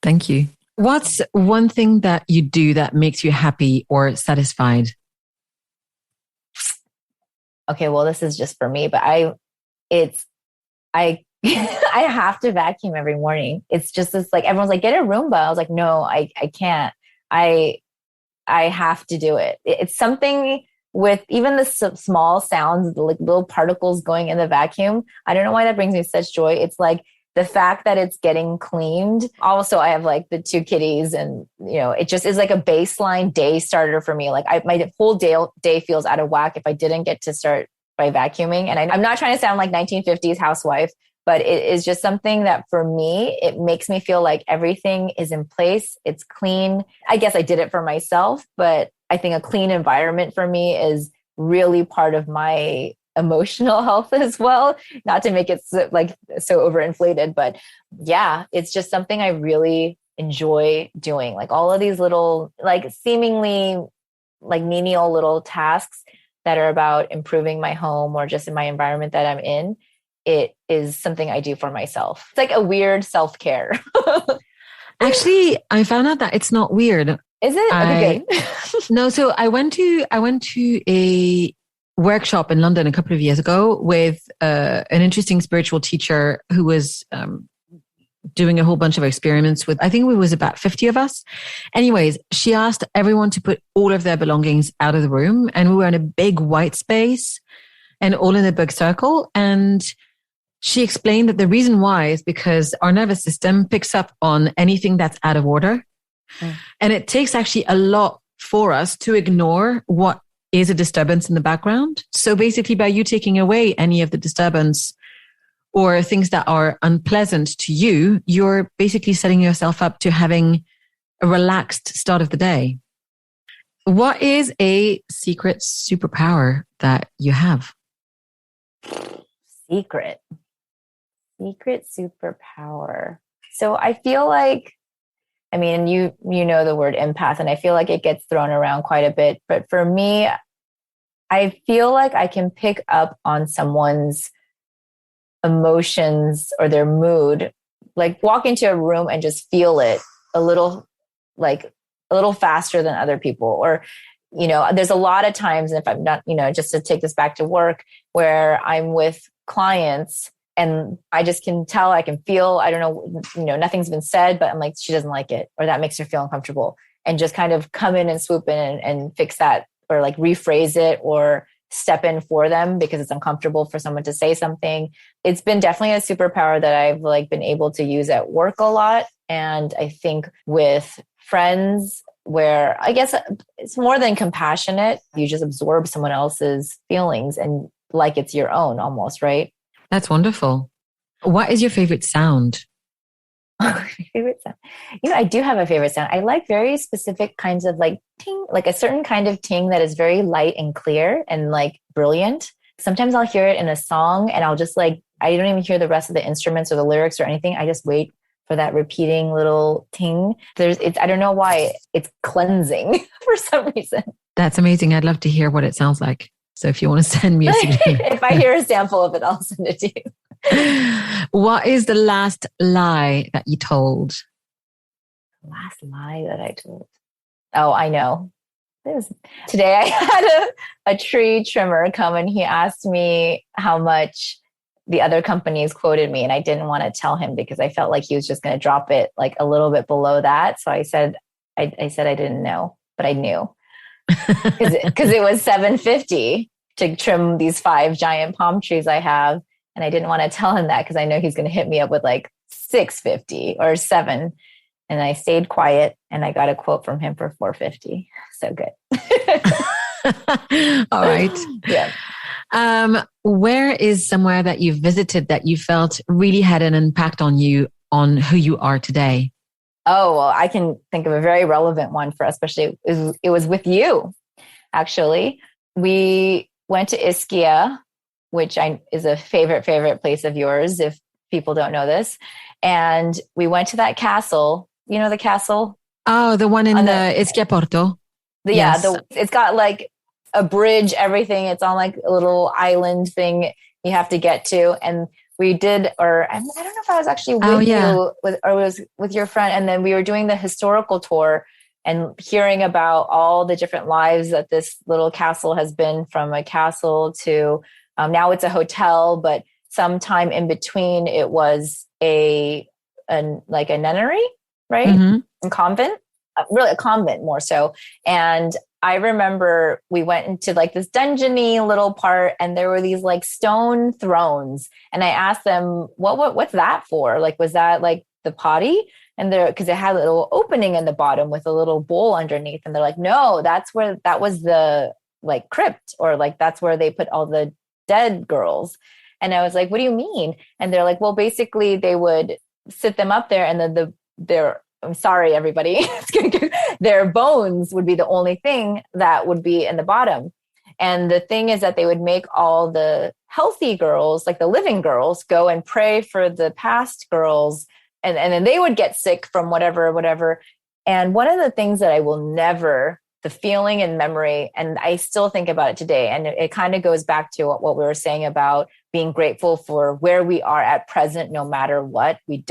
Thank you. What's one thing that you do that makes you happy or satisfied? Okay, well, this is just for me, but I I have to vacuum every morning. It's just this everyone's like, get a Roomba. I was like, no, I can't. I have to do it. It's something with even the small sounds, the little particles going in the vacuum. I don't know why that brings me such joy. It's the fact that it's getting cleaned. Also, I have the two kitties and, it just is a baseline day starter for me. My whole day feels out of whack if I didn't get to start by vacuuming. And I'm not trying to sound like 1950s housewife, but it is just something that for me, it makes me feel like everything is in place. It's clean. I guess I did it for myself, but I think a clean environment for me is really part of my emotional health as well. Not to make it so overinflated, but yeah, it's just something I really enjoy doing. Like all of these little, like seemingly like menial little tasks that are about improving my home or just in my environment that I'm in. It is something I do for myself. It's like a weird self-care. Actually, I found out that it's not weird. Is it? Okay, good. No, so I went to a workshop in London a couple of years ago with an interesting spiritual teacher who was doing a whole bunch of experiments with, I think it was about 50 of us. Anyways, she asked everyone to put all of their belongings out of the room, and we were in a big white space and all in a big circle. And she explained that the reason why is because our nervous system picks up on anything that's out of order. And it takes actually a lot for us to ignore what is a disturbance in the background. So basically, by you taking away any of the disturbance or things that are unpleasant to you, you're basically setting yourself up to having a relaxed start of the day. What is a secret superpower that you have? Secret superpower. So I feel like, I mean, you know the word empath, and I feel like it gets thrown around quite a bit. But for me, I feel like I can pick up on someone's emotions or their mood, like walk into a room and just feel it a little faster than other people. Or, there's a lot of times, and if I'm not, just to take this back to work, where I'm with clients and I just can tell, I can feel, I don't know, nothing's been said, but I'm like, she doesn't like it, or that makes her feel uncomfortable, and just kind of come in and swoop in and fix that, or like rephrase it, or step in for them because it's uncomfortable for someone to say something. It's been definitely a superpower that I've been able to use at work a lot. And I think with friends, where I guess it's more than compassionate, you just absorb someone else's feelings and like it's your own almost, right? That's wonderful. What is your favorite sound? Favorite sound. I do have a favorite sound. I like very specific kinds of ting, like a certain kind of ting that is very light and clear and brilliant. Sometimes I'll hear it in a song and I'll just I don't even hear the rest of the instruments or the lyrics or anything. I just wait for that repeating little ting. I don't know why, it's cleansing for some reason. That's amazing. I'd love to hear what it sounds like. So if you want to send me a CD. If I hear a sample of it, I'll send it to you. What is the last lie that you told? Last lie that I told. Oh, I know. Today I had a tree trimmer come and he asked me how much the other companies quoted me, and I didn't want to tell him because I felt like he was just going to drop it a little bit below that. So I said I didn't know, but I knew because it was $750 to trim these 5 giant palm trees I have. And I didn't want to tell him that because I know he's going to hit me up with $650 or $7. And I stayed quiet and I got a quote from him for $450. So good. All right. Yeah. Where is somewhere that you've visited that you felt really had an impact on you, on who you are today? Oh, well, I can think of a very relevant one for us, especially it was with you, actually. We went to Ischia, which is a favorite place of yours, if people don't know this. And we went to that castle. You know the castle? Oh, the one in the Ischia Porto. Yeah, it's got a bridge, everything. It's on a little island thing you have to get to. And we did, or I don't know if I was actually with you or was with your friend. And then we were doing the historical tour and hearing about all the different lives that this little castle has been, from a castle to now it's a hotel, but sometime in between it was a nunnery, right? Mm-hmm. A convent, really a convent more so. And I remember we went into this dungeony little part, and there were these stone thrones. And I asked them, what's that for? Was that the potty? And because it had a little opening in the bottom with a little bowl underneath. And they're like, no, that was the crypt, or that's where they put all the dead girls. And I was like, what do you mean? And they're like, well, basically they would sit them up there, and then I'm sorry, everybody, their bones would be the only thing that would be in the bottom. And the thing is that they would make all the healthy girls, like the living girls, go and pray for the past girls. And then they would get sick from whatever. And one of the things that I will never, the feeling and memory, and I still think about it today. And it kind of goes back to what we were saying about being grateful for where we are at present, no matter what we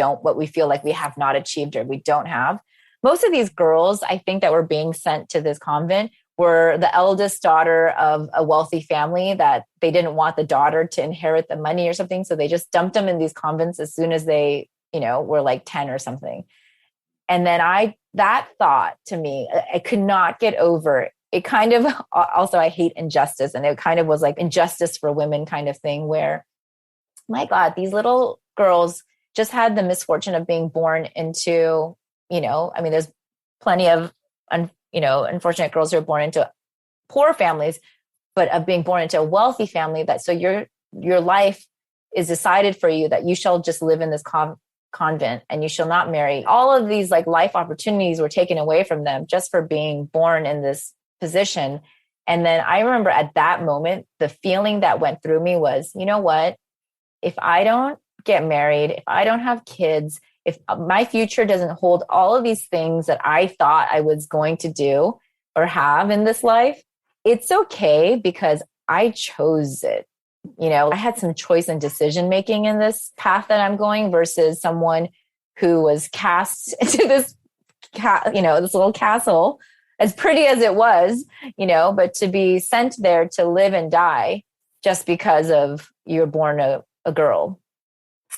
feel like we have not achieved or we don't have. Most of these girls, I think, that were being sent to this convent were the eldest daughter of a wealthy family that they didn't want the daughter to inherit the money or something. So they just dumped them in these convents as soon as they, were like 10 or something. And then that thought to me, I could not get over. It kind of, also I hate injustice. And it kind of was like injustice for women kind of thing where, my God, these little girls just had the misfortune of being born into, there's plenty of, unfortunate girls who are born into poor families, but of being born into a wealthy family so your life is decided for you that you shall just live in this convent and you shall not marry. All of these like life opportunities were taken away from them just for being born in this position. And then I remember at that moment, the feeling that went through me was, you know what? If I don't get married, if I don't have kids, if my future doesn't hold all of these things that I thought I was going to do or have in this life, it's okay because I chose it. I had some choice and decision making in this path that I'm going versus someone who was cast into this, this little castle, as pretty as it was, but to be sent there to live and die just because of you're born a girl.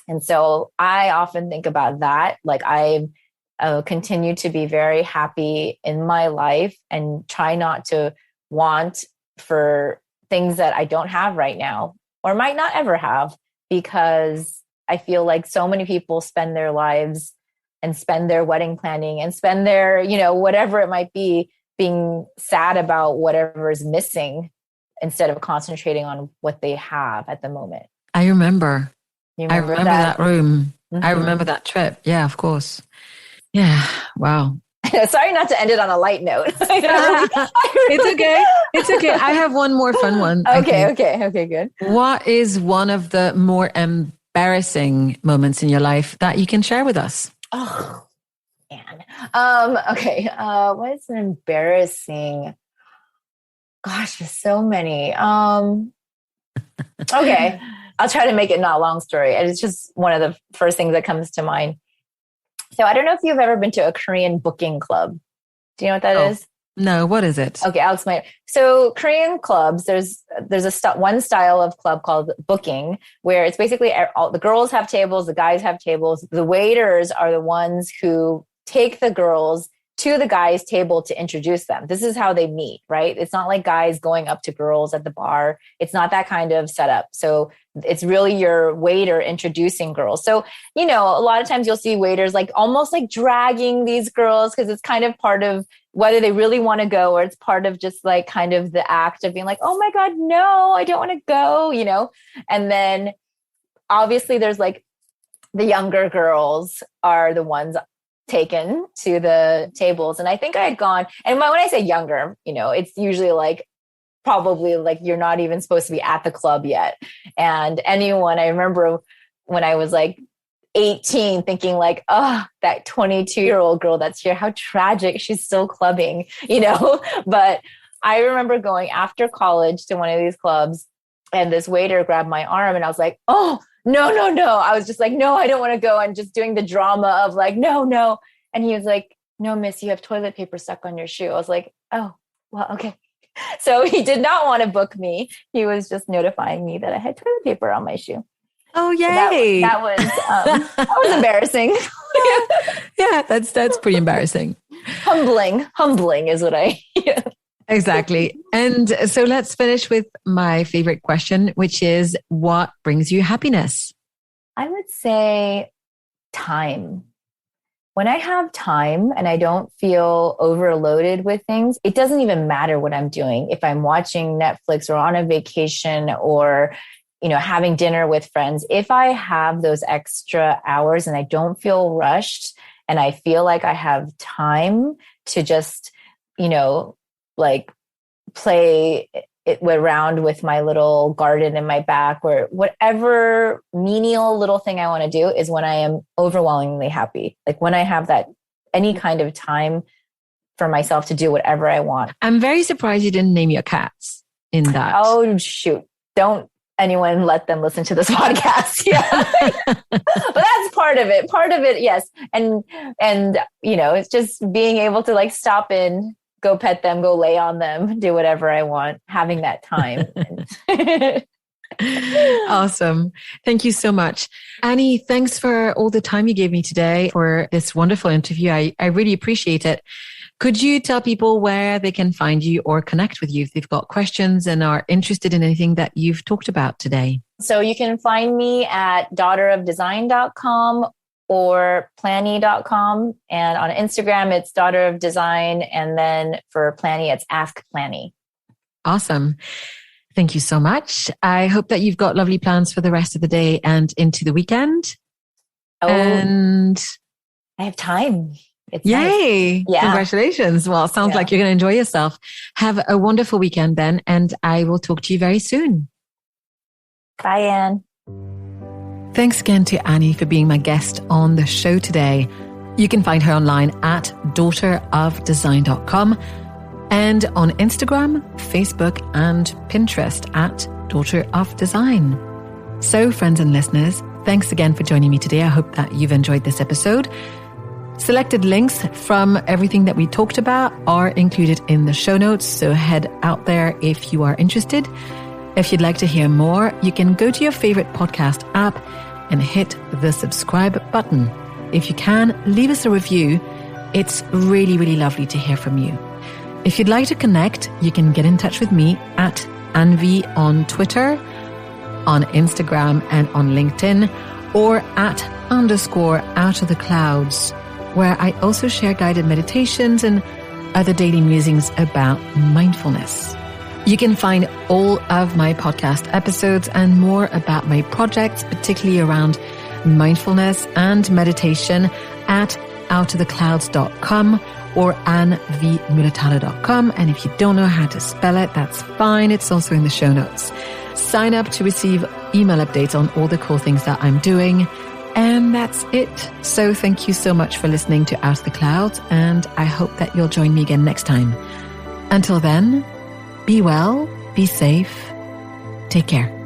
And so I often think about that. Like I continue to be very happy in my life and try not to want for things that I don't have right now or might not ever have, because I feel like so many people spend their lives and spend their wedding planning and spend their, whatever it might be, being sad about whatever is missing instead of concentrating on what they have at the moment. I remember. I remember that room. Mm-hmm. I remember that trip. Yeah, of course. Yeah. Wow. Sorry not to end it on a light note. It's okay. It's okay. I have one more fun one. Okay, good. What is one of the more embarrassing moments in your life that you can share with us? Oh, man. Okay. What is embarrassing? Gosh, there's so many. Okay. I'll try to make it not a long story. And it's just one of the first things that comes to mind. So I don't know if you've ever been to a Korean booking club. Do you know what that is? No, what is it? Okay, I'll explain. So Korean clubs, there's one style of club called booking, where it's basically all the girls have tables, the guys have tables. The waiters are the ones who take the girls to the guys' table to introduce them. This is how they meet, right? It's not like guys going up to girls at the bar. It's not that kind of setup. So it's really your waiter introducing girls. So, a lot of times you'll see waiters like almost like dragging these girls because it's kind of part of whether they really want to go or it's part of just like kind of the act of being like, oh my God, no, I don't want to go, And then obviously there's like the younger girls are the ones taken to the tables. And I think I had gone, and when I say younger, it's usually like probably like you're not even supposed to be at the club yet. And I remember when I was like 18 thinking like, oh, that 22-year-old girl that's here, how tragic, she's still clubbing, But I remember going after college to one of these clubs and this waiter grabbed my arm and I was like, oh, no. I was just like, no, I don't want to go. And just doing the drama of like, no. And he was like, no, miss, you have toilet paper stuck on your shoe. I was like, oh, well, okay. So he did not want to book me. He was just notifying me that I had toilet paper on my shoe. Oh, yay. So that was embarrassing. Yeah, that's pretty embarrassing. Humbling is what I... Yeah. Exactly. And so let's finish with my favorite question, which is what brings you happiness? I would say time. When I have time and I don't feel overloaded with things, it doesn't even matter what I'm doing. If I'm watching Netflix or on a vacation or, having dinner with friends, if I have those extra hours and I don't feel rushed and I feel like I have time to just, like play around with my little garden in my back, or whatever menial little thing I want to do is when I am overwhelmingly happy. Like when I have that any kind of time for myself to do whatever I want. I'm very surprised you didn't name your cats in that. Oh, shoot. Don't anyone let them listen to this podcast. Yeah. But that's part of it. Part of it, yes. And it's just being able to like stop in, go pet them, go lay on them, do whatever I want, having that time. Awesome. Thank you so much. Annie, thanks for all the time you gave me today for this wonderful interview. I really appreciate it. Could you tell people where they can find you or connect with you if they've got questions and are interested in anything that you've talked about today? So you can find me at daughterofdesign.com or plannie.com. And on Instagram, it's Daughter of Design. And then for Plannie, it's Ask Plannie. Awesome. Thank you so much. I hope that you've got lovely plans for the rest of the day and into the weekend. Oh, and I have time. It's yay. Nice. Yeah. Congratulations. Well, it sounds like you're going to enjoy yourself. Have a wonderful weekend then, and I will talk to you very soon. Bye, Anne. Thanks again to Annie for being my guest on the show today. You can find her online at daughterofdesign.com and on Instagram, Facebook, and Pinterest at Daughter of Design. So, friends and listeners, thanks again for joining me today. I hope that you've enjoyed this episode. Selected links from everything that we talked about are included in the show notes, so head out there if you are interested. If you'd like to hear more, you can go to your favorite podcast app and hit the subscribe button. If you can, leave us a review. It's really, really lovely to hear from you. If you'd like to connect, you can get in touch with me at Anvi on Twitter, on Instagram and on LinkedIn, or at _out of the clouds, where I also share guided meditations and other daily musings about mindfulness. You can find all of my podcast episodes and more about my projects, particularly around mindfulness and meditation, at outoftheclouds.com or AnneMuhlethaler.com. And if you don't know how to spell it, that's fine. It's also in the show notes. Sign up to receive email updates on all the cool things that I'm doing. And that's it. So thank you so much for listening to Out of the Clouds, and I hope that you'll join me again next time. Until then, be well, be safe, take care.